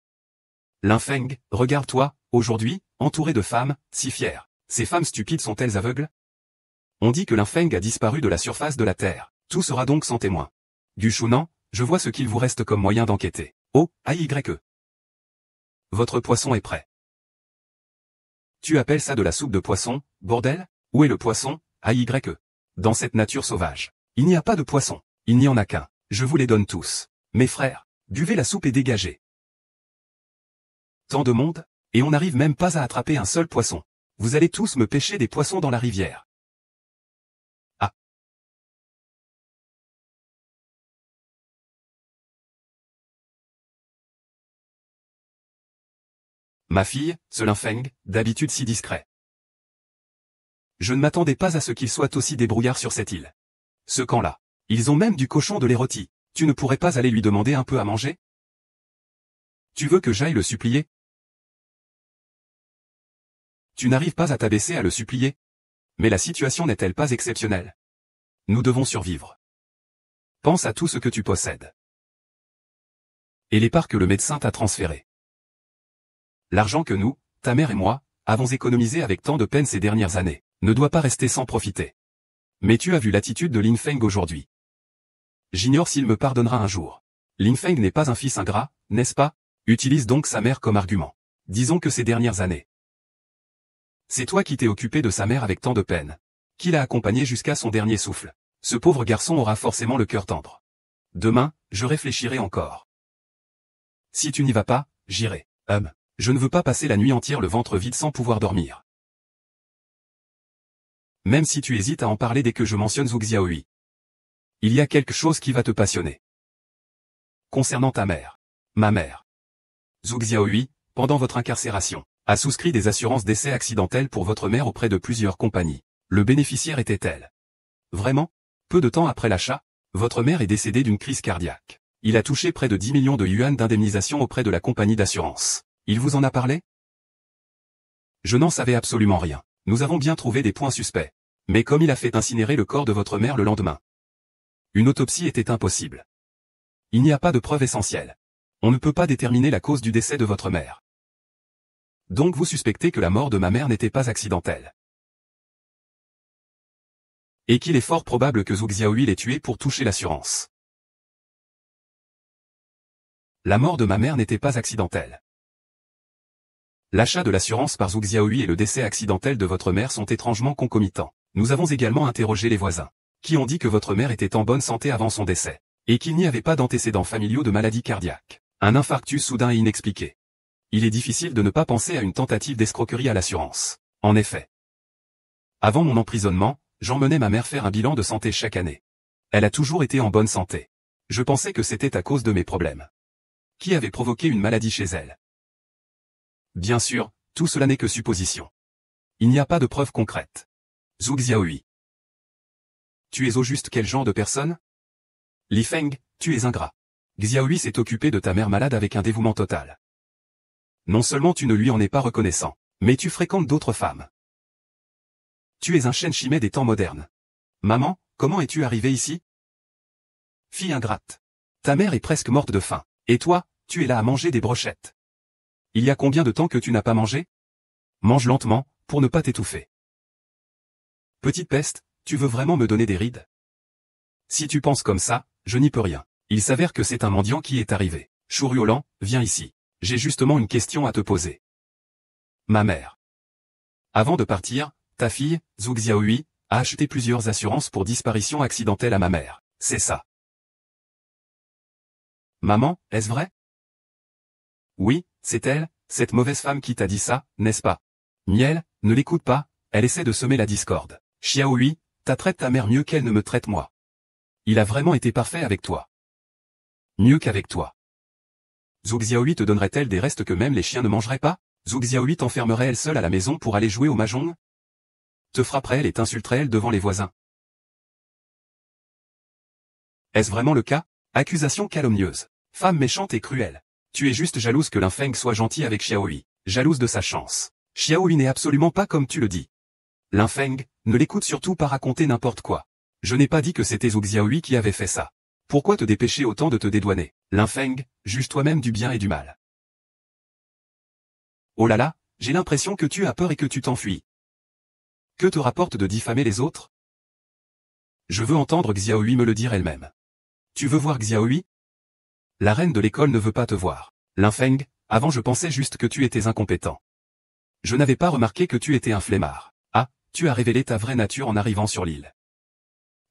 Lin Feng, regarde-toi, aujourd'hui, entouré de femmes, si fières. Ces femmes stupides sont-elles aveugles? On dit que Lin Feng a disparu de la surface de la Terre. Tout sera donc sans témoin. Gu Shunan, je vois ce qu'il vous reste comme moyen d'enquêter. Oh, aïe. Votre poisson est prêt. Tu appelles ça de la soupe de poisson, bordel? Où est le poisson, aïe? Dans cette nature sauvage. Il n'y a pas de poisson. Il n'y en a qu'un. Je vous les donne tous. Mes frères, buvez la soupe et dégagez. Tant de monde, et on n'arrive même pas à attraper un seul poisson. Vous allez tous me pêcher des poissons dans la rivière. Ah. Ma fille, ce Lin Feng, d'habitude si discret. Je ne m'attendais pas à ce qu'il soit aussi débrouillard sur cette île. Ce camp-là. Ils ont même du cochon de lait rôti. Tu ne pourrais pas aller lui demander un peu à manger? Tu veux que j'aille le supplier? Tu n'arrives pas à t'abaisser à le supplier? Mais la situation n'est-elle pas exceptionnelle? Nous devons survivre. Pense à tout ce que tu possèdes. Et les parts que le médecin t'a transférées. L'argent que nous, ta mère et moi, avons économisé avec tant de peine ces dernières années, ne doit pas rester sans profiter. Mais tu as vu l'attitude de Lin Feng aujourd'hui. J'ignore s'il me pardonnera un jour. Lin Feng n'est pas un fils ingrat, n'est-ce pas? Utilise donc sa mère comme argument. Disons que ces dernières années. C'est toi qui t'es occupé de sa mère avec tant de peine. Qui l'a accompagné jusqu'à son dernier souffle. Ce pauvre garçon aura forcément le cœur tendre. Demain, je réfléchirai encore. Si tu n'y vas pas, j'irai. Je ne veux pas passer la nuit entière le ventre vide sans pouvoir dormir. Même si tu hésites à en parler dès que je mentionne Zhu Xiaohui. Il y a quelque chose qui va te passionner. Concernant ta mère. Ma mère. Zhu Xiaohui, pendant votre incarcération, a souscrit des assurances décès accidentels pour votre mère auprès de plusieurs compagnies. Le bénéficiaire était elle. Vraiment? Peu de temps après l'achat, votre mère est décédée d'une crise cardiaque. Il a touché près de 10 millions de yuan d'indemnisation auprès de la compagnie d'assurance. Il vous en a parlé? Je n'en savais absolument rien. Nous avons bien trouvé des points suspects. Mais comme il a fait incinérer le corps de votre mère le lendemain. Une autopsie était impossible. Il n'y a pas de preuve essentielle. On ne peut pas déterminer la cause du décès de votre mère. Donc vous suspectez que la mort de ma mère n'était pas accidentelle. Et qu'il est fort probable que Zhu Xiaohui l'ait tué pour toucher l'assurance. La mort de ma mère n'était pas accidentelle. L'achat de l'assurance par Zhu Xiaohui et le décès accidentel de votre mère sont étrangement concomitants. Nous avons également interrogé les voisins, qui ont dit que votre mère était en bonne santé avant son décès, et qu'il n'y avait pas d'antécédents familiaux de maladie cardiaque. Un infarctus soudain et inexpliqué. Il est difficile de ne pas penser à une tentative d'escroquerie à l'assurance. En effet. Avant mon emprisonnement, j'emmenais ma mère faire un bilan de santé chaque année. Elle a toujours été en bonne santé. Je pensais que c'était à cause de mes problèmes. Qui avait provoqué une maladie chez elle? Bien sûr, tout cela n'est que supposition. Il n'y a pas de preuves concrètes. Zhu Xiaohui. Tu es au juste quel genre de personne? Li Feng, tu es ingrat. Xiaohui s'est occupé de ta mère malade avec un dévouement total. Non seulement tu ne lui en es pas reconnaissant, mais tu fréquentes d'autres femmes. Tu es un Shen Shimei des temps modernes. Maman, comment es-tu arrivée ici? Fille ingrate. Ta mère est presque morte de faim, et toi, tu es là à manger des brochettes. Il y a combien de temps que tu n'as pas mangé? Mange lentement, pour ne pas t'étouffer. Petite peste, tu veux vraiment me donner des rides? Si tu penses comme ça, je n'y peux rien. Il s'avère que c'est un mendiant qui est arrivé. Chouriolan, viens ici. J'ai justement une question à te poser. Ma mère. Avant de partir, ta fille, Zhu Xiaohui, a acheté plusieurs assurances pour disparition accidentelle à ma mère. C'est ça. Maman, est-ce vrai? Oui, c'est elle, cette mauvaise femme qui t'a dit ça, n'est-ce pas? Miel, ne l'écoute pas, elle essaie de semer la discorde. Xiaohui, t'as traité ta mère mieux qu'elle ne me traite moi. Il a vraiment été parfait avec toi. Mieux qu'avec toi. Zhu Xiaohui te donnerait-elle des restes que même les chiens ne mangeraient pas? Zhu Xiaohui t'enfermerait-elle seule à la maison pour aller jouer au mahjong? Te frapperait-elle et t'insulterait-elle devant les voisins? Est-ce vraiment le cas? Accusation calomnieuse. Femme méchante et cruelle. Tu es juste jalouse que Lin Feng soit gentil avec Xiaohui. Jalouse de sa chance. Xiaohui n'est absolument pas comme tu le dis. Lin Feng, ne l'écoute surtout pas raconter n'importe quoi. Je n'ai pas dit que c'était Zhu Xiaohui qui avait fait ça. Pourquoi te dépêcher autant de te dédouaner? Lin Feng, juge toi-même du bien et du mal. Oh là là, j'ai l'impression que tu as peur et que tu t'enfuis. Que te rapporte de diffamer les autres? Je veux entendre Xiaohui me le dire elle-même. Tu veux voir Xiaohui? La reine de l'école ne veut pas te voir. Lin Feng, avant je pensais juste que tu étais incompétent. Je n'avais pas remarqué que tu étais un flemmard. Ah, tu as révélé ta vraie nature en arrivant sur l'île.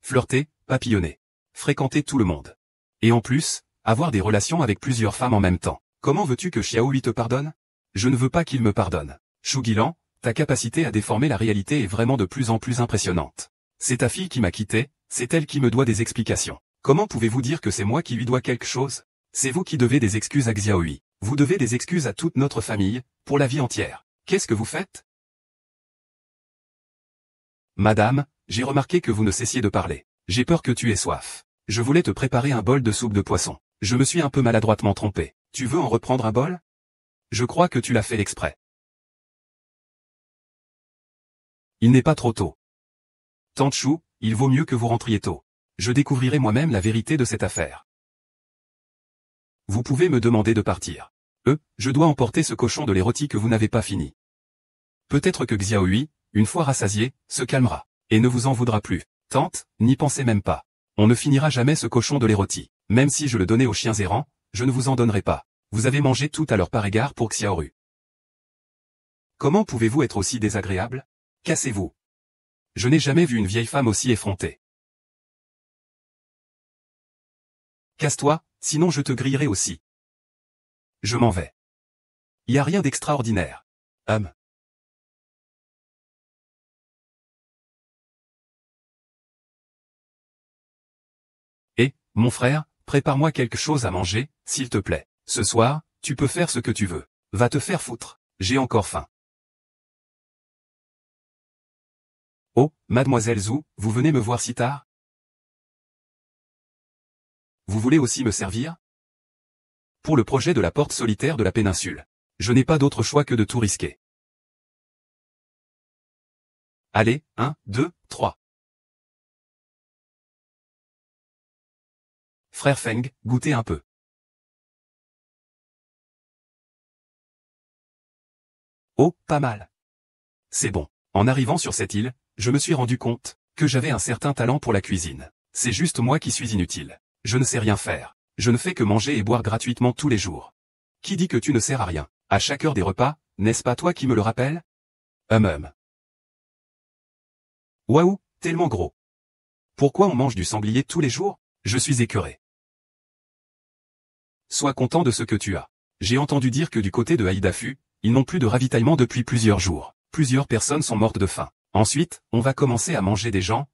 Flirter, papillonner. Fréquenter tout le monde. Et en plus, avoir des relations avec plusieurs femmes en même temps. Comment veux-tu que Xiaohui te pardonne? Je ne veux pas qu'il me pardonne. Shu Guilan, ta capacité à déformer la réalité est vraiment de plus en plus impressionnante. C'est ta fille qui m'a quitté, c'est elle qui me doit des explications. Comment pouvez-vous dire que c'est moi qui lui dois quelque chose? C'est vous qui devez des excuses à Xiaohui. Vous devez des excuses à toute notre famille, pour la vie entière. Qu'est-ce que vous faites? Madame, j'ai remarqué que vous ne cessiez de parler. J'ai peur que tu aies soif. Je voulais te préparer un bol de soupe de poisson. Je me suis un peu maladroitement trompé. Tu veux en reprendre un bol? Je crois que tu l'as fait exprès. Il n'est pas trop tôt. Tante Chou, il vaut mieux que vous rentriez tôt. Je découvrirai moi-même la vérité de cette affaire. Vous pouvez me demander de partir. Je dois emporter ce cochon de les rôtis que vous n'avez pas fini. Peut-être que Xiaohui, une fois rassasié, se calmera, et ne vous en voudra plus. Tante, n'y pensez même pas. On ne finira jamais ce cochon de les rôtis. Même si je le donnais aux chiens errants, je ne vous en donnerai pas. Vous avez mangé tout à leur par égard pour Xiaoru. Comment pouvez-vous être aussi désagréable? Cassez-vous. Je n'ai jamais vu une vieille femme aussi effrontée. Casse-toi, sinon je te grillerai aussi. Je m'en vais. Y a rien d'extraordinaire. Mon frère, prépare-moi quelque chose à manger, s'il te plaît. Ce soir, tu peux faire ce que tu veux. Va te faire foutre. J'ai encore faim. Oh, mademoiselle Zhou, vous venez me voir si tard? Vous voulez aussi me servir? Pour le projet de la porte solitaire de la péninsule. Je n'ai pas d'autre choix que de tout risquer. Allez, 1, 2, 3. Frère Feng, goûtez un peu. Oh, pas mal. C'est bon. En arrivant sur cette île, je me suis rendu compte que j'avais un certain talent pour la cuisine. C'est juste moi qui suis inutile. Je ne sais rien faire. Je ne fais que manger et boire gratuitement tous les jours. Qui dit que tu ne sers à rien? À chaque heure des repas, n'est-ce pas toi qui me le rappelle? Waouh, tellement gros. Pourquoi on mange du sanglier tous les jours? Je suis écœuré. Sois content de ce que tu as. J'ai entendu dire que du côté de Haïdafu, ils n'ont plus de ravitaillement depuis plusieurs jours. Plusieurs personnes sont mortes de faim. Ensuite, on va commencer à manger des gens,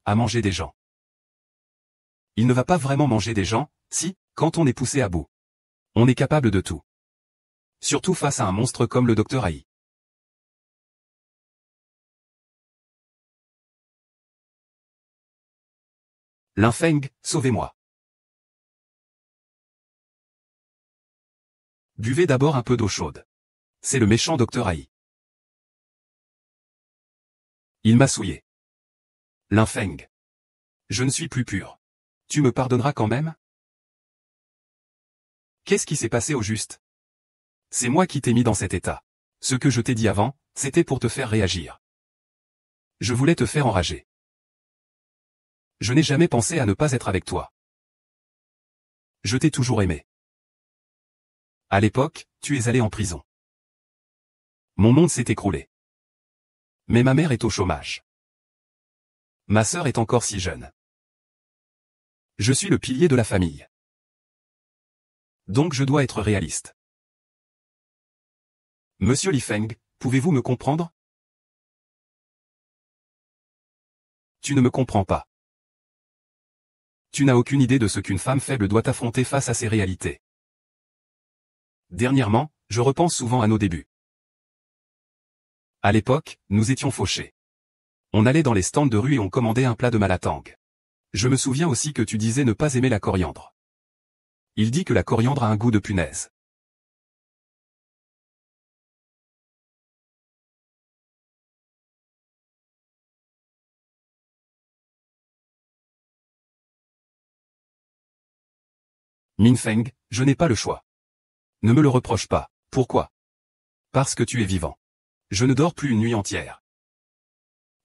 Il ne va pas vraiment manger des gens, si, quand on est poussé à bout. On est capable de tout. Surtout face à un monstre comme le docteur Haï. Linfeng, sauvez-moi. Buvez d'abord un peu d'eau chaude. C'est le méchant docteur Haï. Il m'a souillé. Linfeng. Je ne suis plus pur. Tu me pardonneras quand même? Qu'est-ce qui s'est passé au juste? C'est moi qui t'ai mis dans cet état. Ce que je t'ai dit avant, c'était pour te faire réagir. Je voulais te faire enrager. Je n'ai jamais pensé à ne pas être avec toi. Je t'ai toujours aimé. À l'époque, tu es allé en prison. Mon monde s'est écroulé. Mais ma mère est au chômage. Ma sœur est encore si jeune. Je suis le pilier de la famille. Donc je dois être réaliste. Monsieur Li Feng, pouvez-vous me comprendre? Tu ne me comprends pas. Tu n'as aucune idée de ce qu'une femme faible doit affronter face à ces réalités. Dernièrement, je repense souvent à nos débuts. À l'époque, nous étions fauchés. On allait dans les stands de rue et on commandait un plat de malatang. Je me souviens aussi que tu disais ne pas aimer la coriandre. Il dit que la coriandre a un goût de punaise. Minfeng, je n'ai pas le choix. Ne me le reproche pas. Pourquoi? Parce que tu es vivant. Je ne dors plus une nuit entière.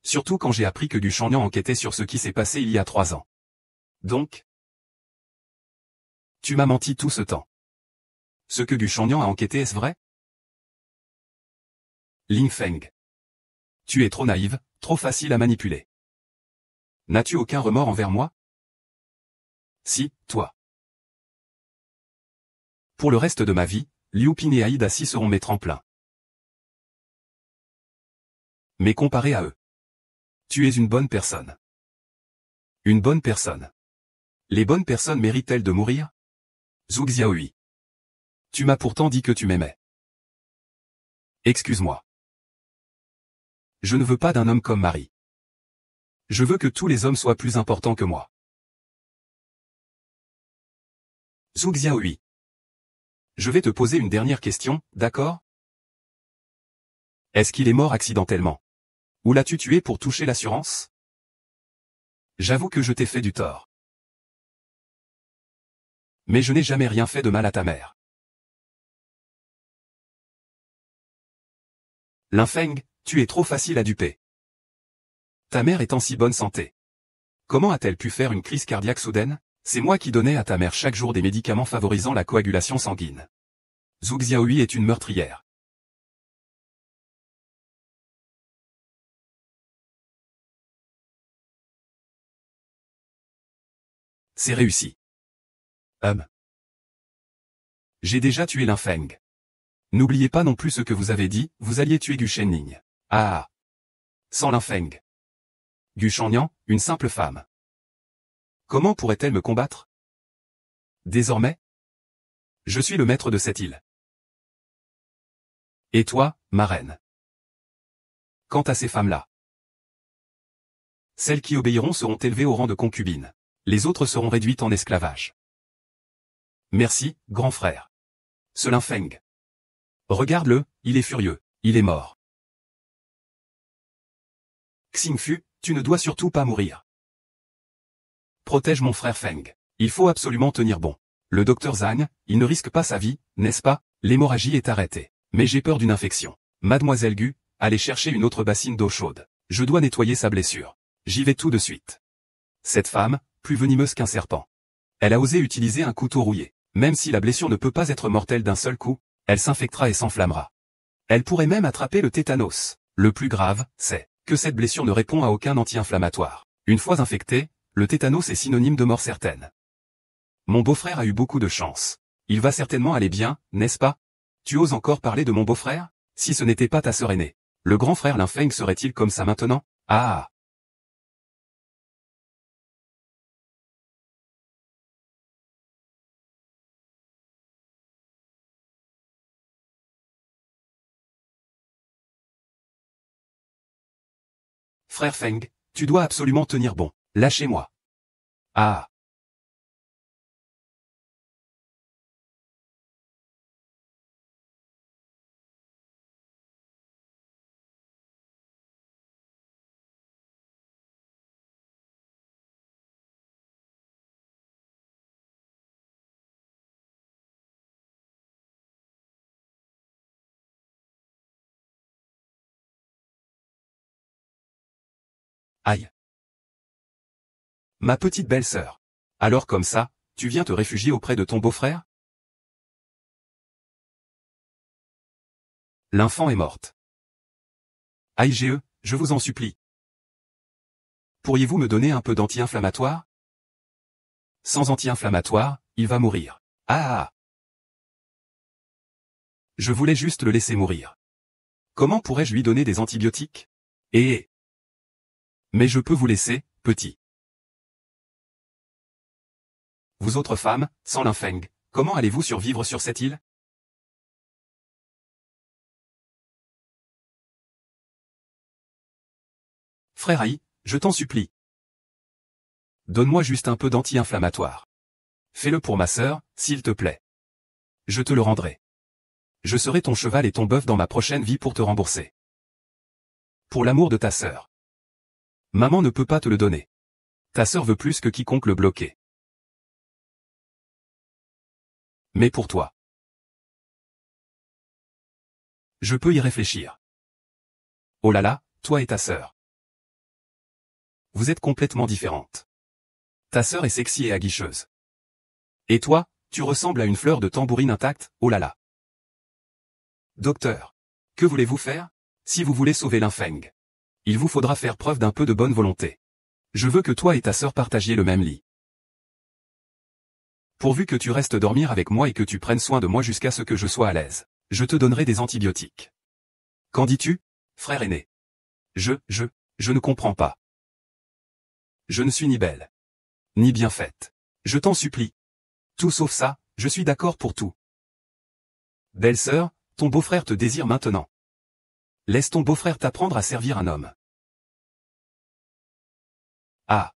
Surtout quand j'ai appris que Du Changnan enquêtait sur ce qui s'est passé il y a 3 ans. Donc, tu m'as menti tout ce temps. Ce que Du Changnan a enquêté, est-ce vrai? Ling Feng. Tu es trop naïve, trop facile à manipuler. N'as-tu aucun remords envers moi? Si, toi. Pour le reste de ma vie, Liu Ping et Aïda Si seront mes tremplins. Mais comparé à eux, tu es une bonne personne. Une bonne personne. Les bonnes personnes méritent-elles de mourir? Zhu Xiaohui. Tu m'as pourtant dit que tu m'aimais. Excuse-moi. Je ne veux pas d'un homme comme Marie. Je veux que tous les hommes soient plus importants que moi. Zhu Xiaohui. Je vais te poser une dernière question, d'accord? Est-ce qu'il est mort accidentellement? Ou l'as-tu tué pour toucher l'assurance? J'avoue que je t'ai fait du tort. Mais je n'ai jamais rien fait de mal à ta mère. Linfeng, tu es trop facile à duper. Ta mère est en si bonne santé. Comment a-t-elle pu faire une crise cardiaque soudaine? C'est moi qui donnais à ta mère chaque jour des médicaments favorisant la coagulation sanguine. Zhu Xiaohui est une meurtrière. C'est réussi. J'ai déjà tué Linfeng. N'oubliez pas non plus ce que vous avez dit, vous alliez tuer Gu Shenning. Ah. Sans Linfeng. Gu Shangnian, une simple femme. Comment pourrait-elle me combattre? Désormais, je suis le maître de cette île. Et toi, ma reine? Quant à ces femmes-là, celles qui obéiront seront élevées au rang de concubines. Les autres seront réduites en esclavage. Merci, grand frère. Ce Linfeng. Regarde-le, il est furieux, il est mort. Xingfu, tu ne dois surtout pas mourir. Protège mon frère Feng. Il faut absolument tenir bon. Le docteur Zhang, il ne risque pas sa vie, n'est-ce pas? L'hémorragie est arrêtée. Mais j'ai peur d'une infection. Mademoiselle Gu, allez chercher une autre bassine d'eau chaude. Je dois nettoyer sa blessure. J'y vais tout de suite. Cette femme, plus venimeuse qu'un serpent. Elle a osé utiliser un couteau rouillé. Même si la blessure ne peut pas être mortelle d'un seul coup, elle s'infectera et s'enflammera. Elle pourrait même attraper le tétanos. Le plus grave, c'est que cette blessure ne répond à aucun anti-inflammatoire. Une fois infectée, le tétanos est synonyme de mort certaine. Mon beau-frère a eu beaucoup de chance. Il va certainement aller bien, n'est-ce pas? Tu oses encore parler de mon beau-frère? Si ce n'était pas ta sœur aînée. Le grand frère Linfeng serait-il comme ça maintenant? Ah! Frère Feng, tu dois absolument tenir bon. Lâchez-moi. Ah! Aïe! Ma petite belle-sœur. Alors comme ça, tu viens te réfugier auprès de ton beau-frère? L'enfant est morte. IGE, je vous en supplie. Pourriez-vous me donner un peu d'anti-inflammatoire? Sans anti-inflammatoire, il va mourir. Ah! Je voulais juste le laisser mourir. Comment pourrais-je lui donner des antibiotiques? Mais je peux vous laisser, petit. Vous autres femmes, sans Linfeng, comment allez-vous survivre sur cette île? Frère Aïe, je t'en supplie. Donne-moi juste un peu d'anti-inflammatoire. Fais-le pour ma sœur, s'il te plaît. Je te le rendrai. Je serai ton cheval et ton bœuf dans ma prochaine vie pour te rembourser. Pour l'amour de ta sœur. Maman ne peut pas te le donner. Ta sœur veut plus que quiconque le bloquer. Mais pour toi. Je peux y réfléchir. Oh là là, toi et ta sœur. Vous êtes complètement différentes. Ta sœur est sexy et aguicheuse. Et toi, tu ressembles à une fleur de tambourine intacte, oh là là. Docteur. Que voulez-vous faire? Si vous voulez sauver Linfeng, il vous faudra faire preuve d'un peu de bonne volonté. Je veux que toi et ta sœur partagiez le même lit. Pourvu que tu restes dormir avec moi et que tu prennes soin de moi jusqu'à ce que je sois à l'aise. Je te donnerai des antibiotiques. Qu'en dis-tu, frère aîné? Je ne comprends pas. Je ne suis ni belle, ni bien faite. Je t'en supplie. Tout sauf ça, je suis d'accord pour tout. Belle-sœur, ton beau-frère te désire maintenant. Laisse ton beau-frère t'apprendre à servir un homme. Ah.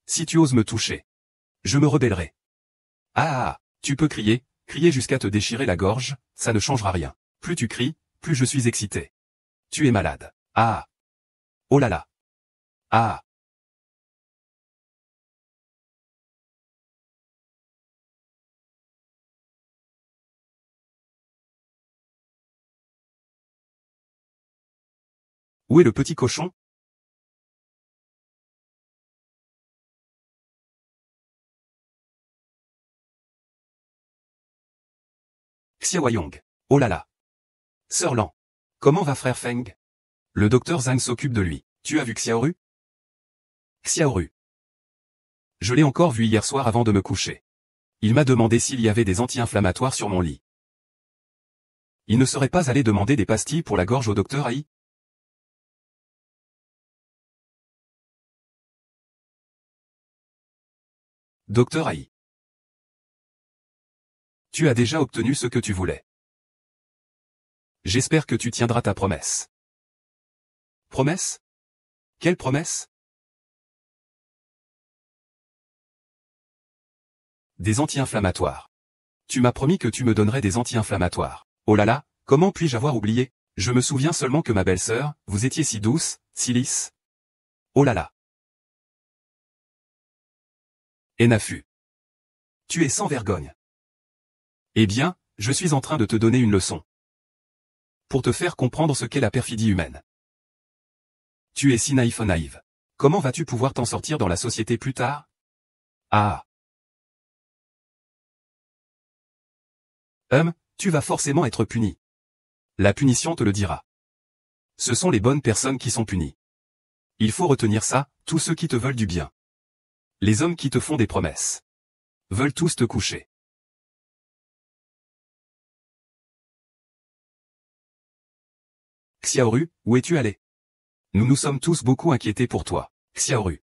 Si tu oses me toucher, je me rebellerai. Ah, tu peux crier, crier jusqu'à te déchirer la gorge, ça ne changera rien. Plus tu cries, plus je suis excité. Tu es malade. Ah. Oh là là. Ah. Où est le petit cochon? Xiaoyong. Oh là là. Sœur Lan. Comment va frère Feng? Le docteur Zhang s'occupe de lui. Tu as vu Xiaoru? Xiaoru. Je l'ai encore vu hier soir avant de me coucher. Il m'a demandé s'il y avait des anti-inflammatoires sur mon lit. Il ne serait pas allé demander des pastilles pour la gorge au docteur Ai? Docteur Ai. Tu as déjà obtenu ce que tu voulais. J'espère que tu tiendras ta promesse. Promesse? Quelle promesse? Des anti-inflammatoires. Tu m'as promis que tu me donnerais des anti-inflammatoires. Oh là là, comment puis-je avoir oublié? Je me souviens seulement que ma belle-sœur, vous étiez si douce, si lisse. Oh là là. Enafu. Tu es sans vergogne. Eh bien, je suis en train de te donner une leçon. Pour te faire comprendre ce qu'est la perfidie humaine. Tu es si naïve. Comment vas-tu pouvoir t'en sortir dans la société plus tard? Ah. Tu vas forcément être puni. La punition te le dira. Ce sont les bonnes personnes qui sont punies. Il faut retenir ça, tous ceux qui te veulent du bien. Les hommes qui te font des promesses. Veulent tous te coucher. Xiaoru, où es-tu allé? Nous nous sommes tous beaucoup inquiétés pour toi, Xiaoru.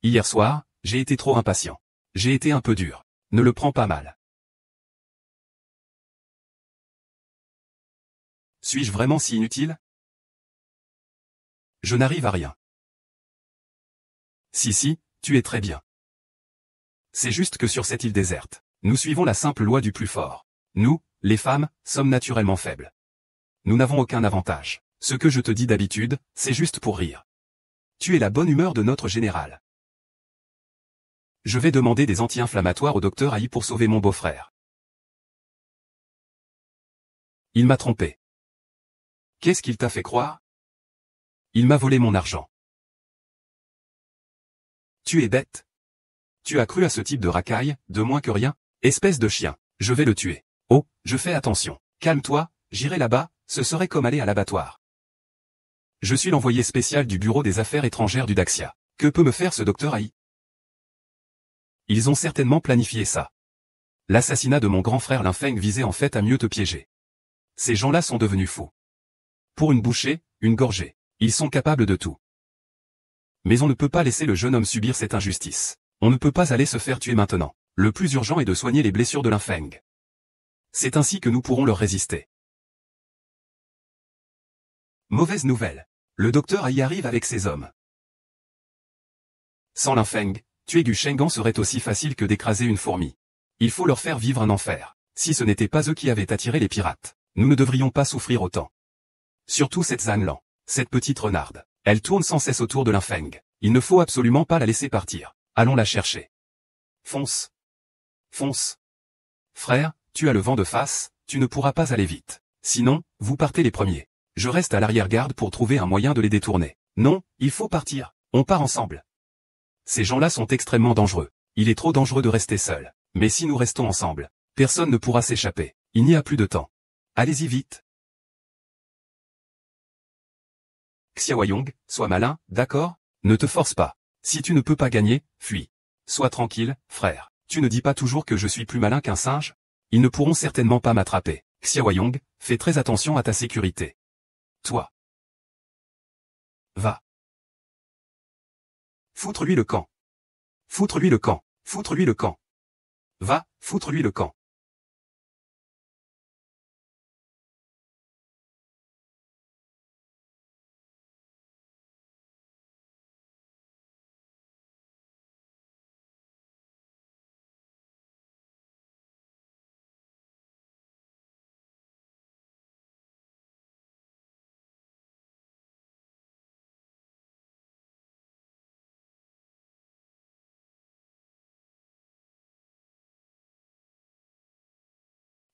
Hier soir, j'ai été trop impatient. J'ai été un peu dur. Ne le prends pas mal. Suis-je vraiment si inutile? Je n'arrive à rien. Si, tu es très bien. C'est juste que sur cette île déserte, nous suivons la simple loi du plus fort. Nous, les femmes, sommes naturellement faibles. Nous n'avons aucun avantage. Ce que je te dis d'habitude, c'est juste pour rire. Tu es la bonne humeur de notre général. Je vais demander des anti-inflammatoires au docteur Ai pour sauver mon beau-frère. Il m'a trompé. Qu'est-ce qu'il t'a fait croire? Il m'a volé mon argent. Tu es bête. Tu as cru à ce type de racaille, de moins que rien? Espèce de chien, je vais le tuer. Oh, je fais attention. Calme-toi, j'irai là-bas, ce serait comme aller à l'abattoir. Je suis l'envoyé spécial du Bureau des Affaires étrangères du Daxia. Que peut me faire ce docteur Ai? Ils ont certainement planifié ça. L'assassinat de mon grand frère Lin Feng visait en fait à mieux te piéger. Ces gens-là sont devenus fous. Pour une bouchée, une gorgée. Ils sont capables de tout. Mais on ne peut pas laisser le jeune homme subir cette injustice. On ne peut pas aller se faire tuer maintenant. Le plus urgent est de soigner les blessures de Lin Feng. C'est ainsi que nous pourrons leur résister. Mauvaise nouvelle. Le docteur Ai arrive avec ses hommes. Sans Lin Feng, tuer Gu Shenggan serait aussi facile que d'écraser une fourmi. Il faut leur faire vivre un enfer. Si ce n'était pas eux qui avaient attiré les pirates, nous ne devrions pas souffrir autant. Surtout cette Zhang Lan, cette petite renarde. Elle tourne sans cesse autour de Lin Feng. Il ne faut absolument pas la laisser partir. Allons la chercher. Fonce. Fonce. Frère, tu as le vent de face, tu ne pourras pas aller vite. Sinon, vous partez les premiers. Je reste à l'arrière-garde pour trouver un moyen de les détourner. Non, il faut partir. On part ensemble. Ces gens-là sont extrêmement dangereux. Il est trop dangereux de rester seul. Mais si nous restons ensemble, personne ne pourra s'échapper. Il n'y a plus de temps. Allez-y vite. Xiaoyong, sois malin, d'accord? Ne te force pas. Si tu ne peux pas gagner, fuis. Sois tranquille, frère. Tu ne dis pas toujours que je suis plus malin qu'un singe? Ils ne pourront certainement pas m'attraper. Xiaoyong, fais très attention à ta sécurité. Toi. Va. Foutre-lui le camp. Foutre-lui le camp. Foutre-lui le camp. Va, foutre-lui le camp.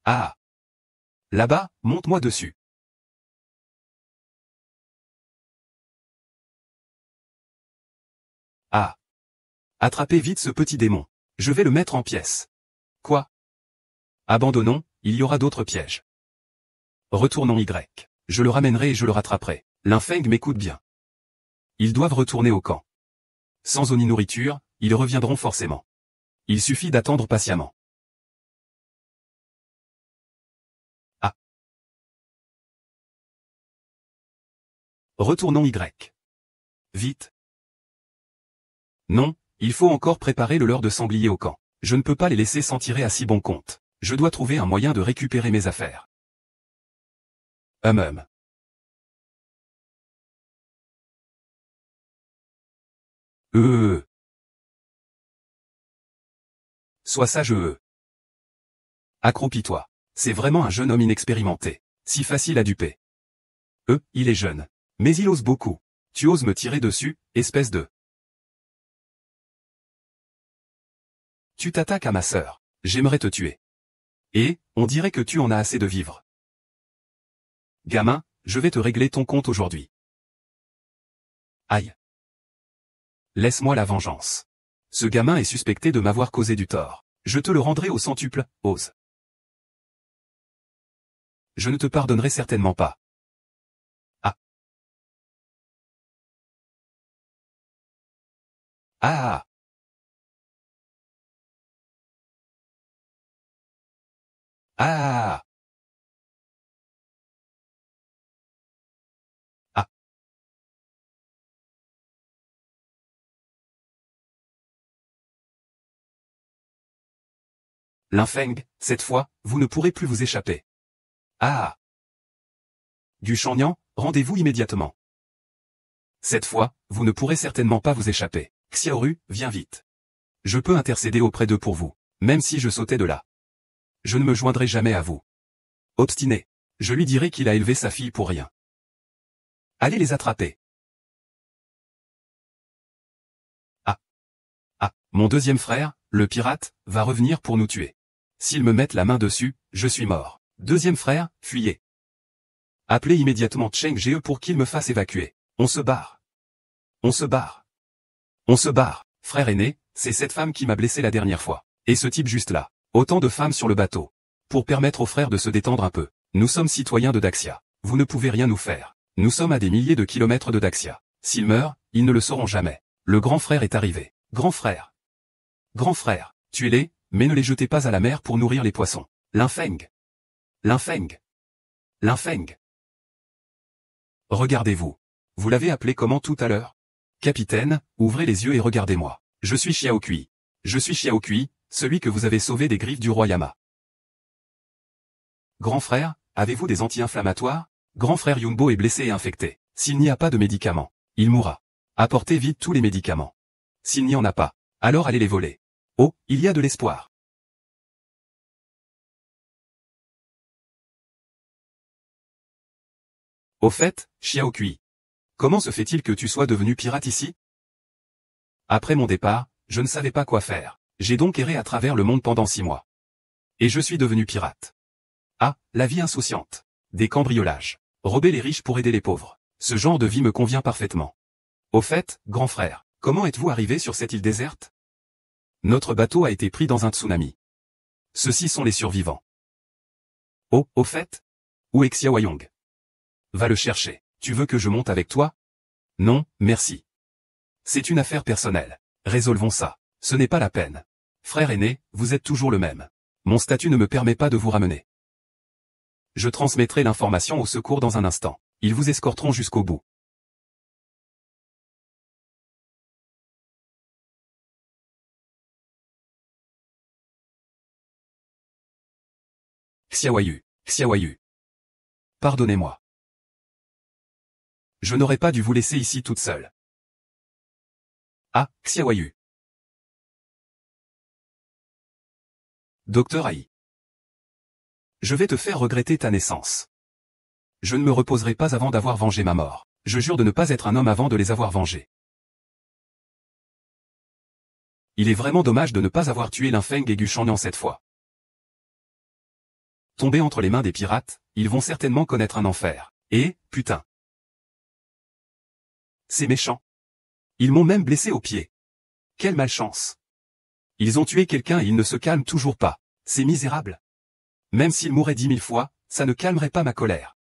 Ah. Là-bas, monte-moi dessus. Ah! Attrapez vite ce petit démon. Je vais le mettre en pièces. Quoi? Abandonnons, il y aura d'autres pièges. Retournons Y. Je le ramènerai et je le rattraperai. Linfeng m'écoute bien. Ils doivent retourner au camp. Sans eau ni nourriture, ils reviendront forcément. Il suffit d'attendre patiemment. Ah. Retournons Y. Vite. Non, il faut encore préparer le leurre de sanglier au camp. Je ne peux pas les laisser s'en tirer à si bon compte. Je dois trouver un moyen de récupérer mes affaires. Hum. Sois sage. Accroupis-toi. C'est vraiment un jeune homme inexpérimenté. Si facile à duper. Il est jeune. Mais il ose beaucoup. Tu oses me tirer dessus, espèce de... Tu t'attaques à ma sœur. J'aimerais te tuer. Et, on dirait que tu en as assez de vivre. Gamin, je vais te régler ton compte aujourd'hui. Aïe. Laisse-moi la vengeance. Ce gamin est suspecté de m'avoir causé du tort. Je te le rendrai au centuple, ose. Je ne te pardonnerai certainement pas. Ah. Ah. Ah. Ah. Linfeng, cette fois, vous ne pourrez plus vous échapper. Ah. Du Shangnian, rendez-vous immédiatement. Cette fois, vous ne pourrez certainement pas vous échapper. Xiaoru, viens vite. Je peux intercéder auprès d'eux pour vous, même si je sautais de là. Je ne me joindrai jamais à vous. Obstiné. Je lui dirai qu'il a élevé sa fille pour rien. Allez les attraper. Ah. Ah, mon deuxième frère, le pirate, va revenir pour nous tuer. S'ils me mettent la main dessus, je suis mort. Deuxième frère, fuyez. Appelez immédiatement Cheng Ge pour qu'il me fasse évacuer. On se barre. On se barre. On se barre. Frère aîné, c'est cette femme qui m'a blessé la dernière fois. Et ce type juste là. Autant de femmes sur le bateau. Pour permettre aux frères de se détendre un peu. Nous sommes citoyens de Daxia. Vous ne pouvez rien nous faire. Nous sommes à des milliers de kilomètres de Daxia. S'ils meurent, ils ne le sauront jamais. Le grand frère est arrivé. Grand frère. Grand frère, tuez-les, mais ne les jetez pas à la mer pour nourrir les poissons. Linfeng. Linfeng. Linfeng. Regardez-vous. Vous l'avez appelé comment tout à l'heure? Capitaine, ouvrez les yeux et regardez-moi. Je suis Xiao Kui. Je suis Xiao Kui, celui que vous avez sauvé des griffes du roi Yama. Grand frère, avez-vous des anti-inflammatoires? Grand frère Yunbo est blessé et infecté. S'il n'y a pas de médicaments, il mourra. Apportez vite tous les médicaments. S'il n'y en a pas, alors allez les voler. Oh, il y a de l'espoir. Au fait, Xiao Kui. Comment se fait-il que tu sois devenu pirate ici? Après mon départ, je ne savais pas quoi faire. J'ai donc erré à travers le monde pendant 6 mois. Et je suis devenu pirate. Ah, la vie insouciante. Des cambriolages. Rober les riches pour aider les pauvres. Ce genre de vie me convient parfaitement. Au fait, grand frère, comment êtes-vous arrivé sur cette île déserte? Notre bateau a été pris dans un tsunami. Ceux-ci sont les survivants. Oh, au fait? Où est Xiaoyong? Va le chercher. Tu veux que je monte avec toi? Non, merci. C'est une affaire personnelle. Résolvons ça. Ce n'est pas la peine. Frère aîné, vous êtes toujours le même. Mon statut ne me permet pas de vous ramener. Je transmettrai l'information au secours dans un instant. Ils vous escorteront jusqu'au bout. Xiaoyu, Xiaoyu. Pardonnez-moi. Je n'aurais pas dû vous laisser ici toute seule. Ah, Xiaoyu. Docteur Ai. Je vais te faire regretter ta naissance. Je ne me reposerai pas avant d'avoir vengé ma mort. Je jure de ne pas être un homme avant de les avoir vengés. Il est vraiment dommage de ne pas avoir tué Linfeng et Gu Shangnian cette fois. Tombés entre les mains des pirates, ils vont certainement connaître un enfer. Et, putain. C'est méchant. Ils m'ont même blessé au pied. Quelle malchance. Ils ont tué quelqu'un et ils ne se calment toujours pas. C'est misérable. Même s'ils mouraient 10 000 fois, ça ne calmerait pas ma colère.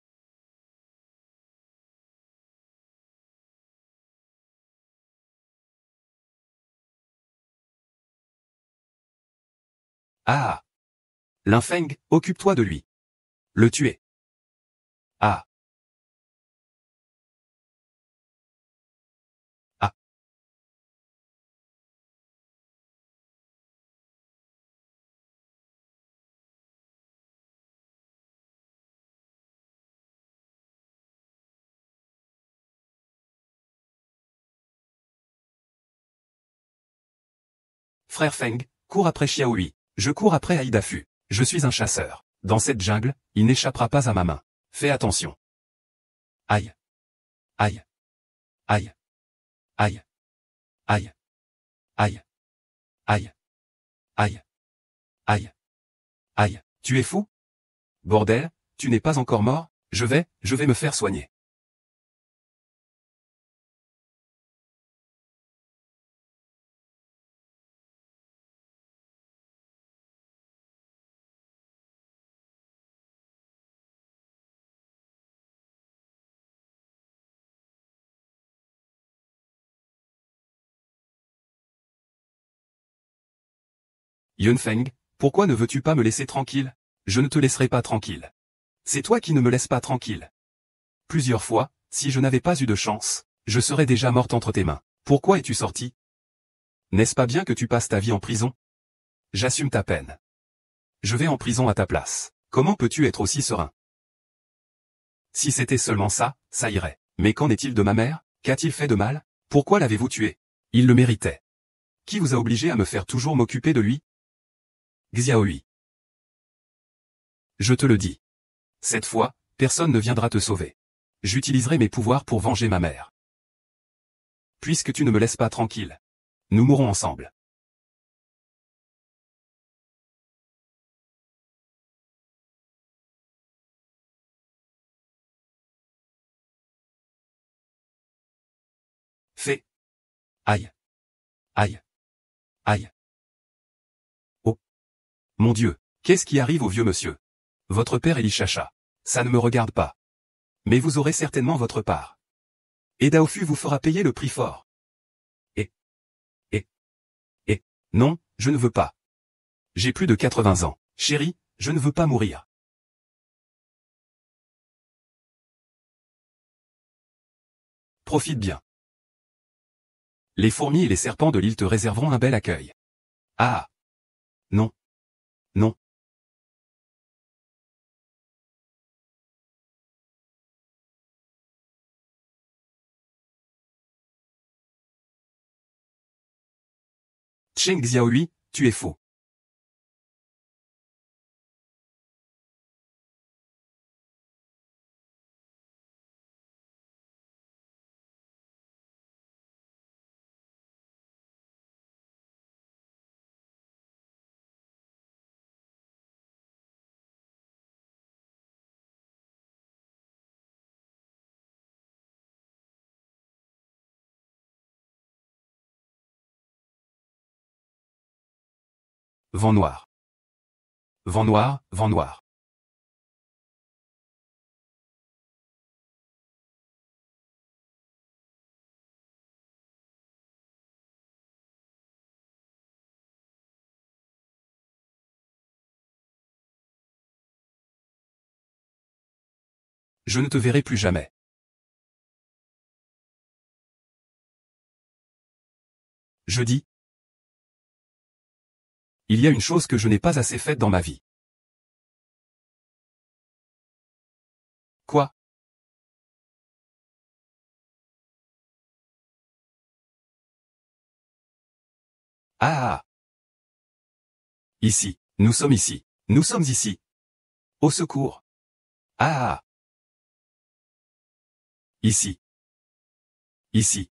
Ah. Linfeng, occupe-toi de lui. Le tuer. Ah. Ah. Frère Feng, cours après Xiaohui. Je cours après Aidafu. Je suis un chasseur. Dans cette jungle, il n'échappera pas à ma main. Fais attention. Aïe. Aïe. Aïe. Aïe. Aïe. Aïe. Aïe. Aïe. Aïe. Aïe. Tu es fou? Bordel, tu n'es pas encore mort? Je vais me faire soigner. Yunfeng, pourquoi ne veux-tu pas me laisser tranquille? Je ne te laisserai pas tranquille. C'est toi qui ne me laisses pas tranquille. Plusieurs fois, si je n'avais pas eu de chance, je serais déjà morte entre tes mains. Pourquoi es-tu sorti? N'est-ce pas bien que tu passes ta vie en prison? J'assume ta peine. Je vais en prison à ta place. Comment peux-tu être aussi serein? Si c'était seulement ça, ça irait. Mais qu'en est-il de ma mère? Qu'a-t-il fait de mal? Pourquoi l'avez-vous tué? Il le méritait. Qui vous a obligé à me faire toujours m'occuper de lui? Xiaohui. Je te le dis. Cette fois, personne ne viendra te sauver. J'utiliserai mes pouvoirs pour venger ma mère. Puisque tu ne me laisses pas tranquille. Nous mourrons ensemble. Fais. Aïe. Aïe. Aïe. Oh. Mon Dieu, qu'est-ce qui arrive au vieux monsieur? Votre père est Lichacha. Ça ne me regarde pas. Mais vous aurez certainement votre part. Et Daofu vous fera payer le prix fort. Et. Non, je ne veux pas. J'ai plus de 80 ans. Chérie, je ne veux pas mourir. Profite bien. Les fourmis et les serpents de l'île te réserveront un bel accueil. Ah. Non. Non. Cheng Xiaohui, tu es faux. Vent noir. Vent noir, vent noir. Je ne te verrai plus jamais. Je dis. Il y a une chose que je n'ai pas assez faite dans ma vie. Quoi? Ah. Ici. Nous sommes ici. Nous sommes ici. Au secours. Ah. Ici. Ici.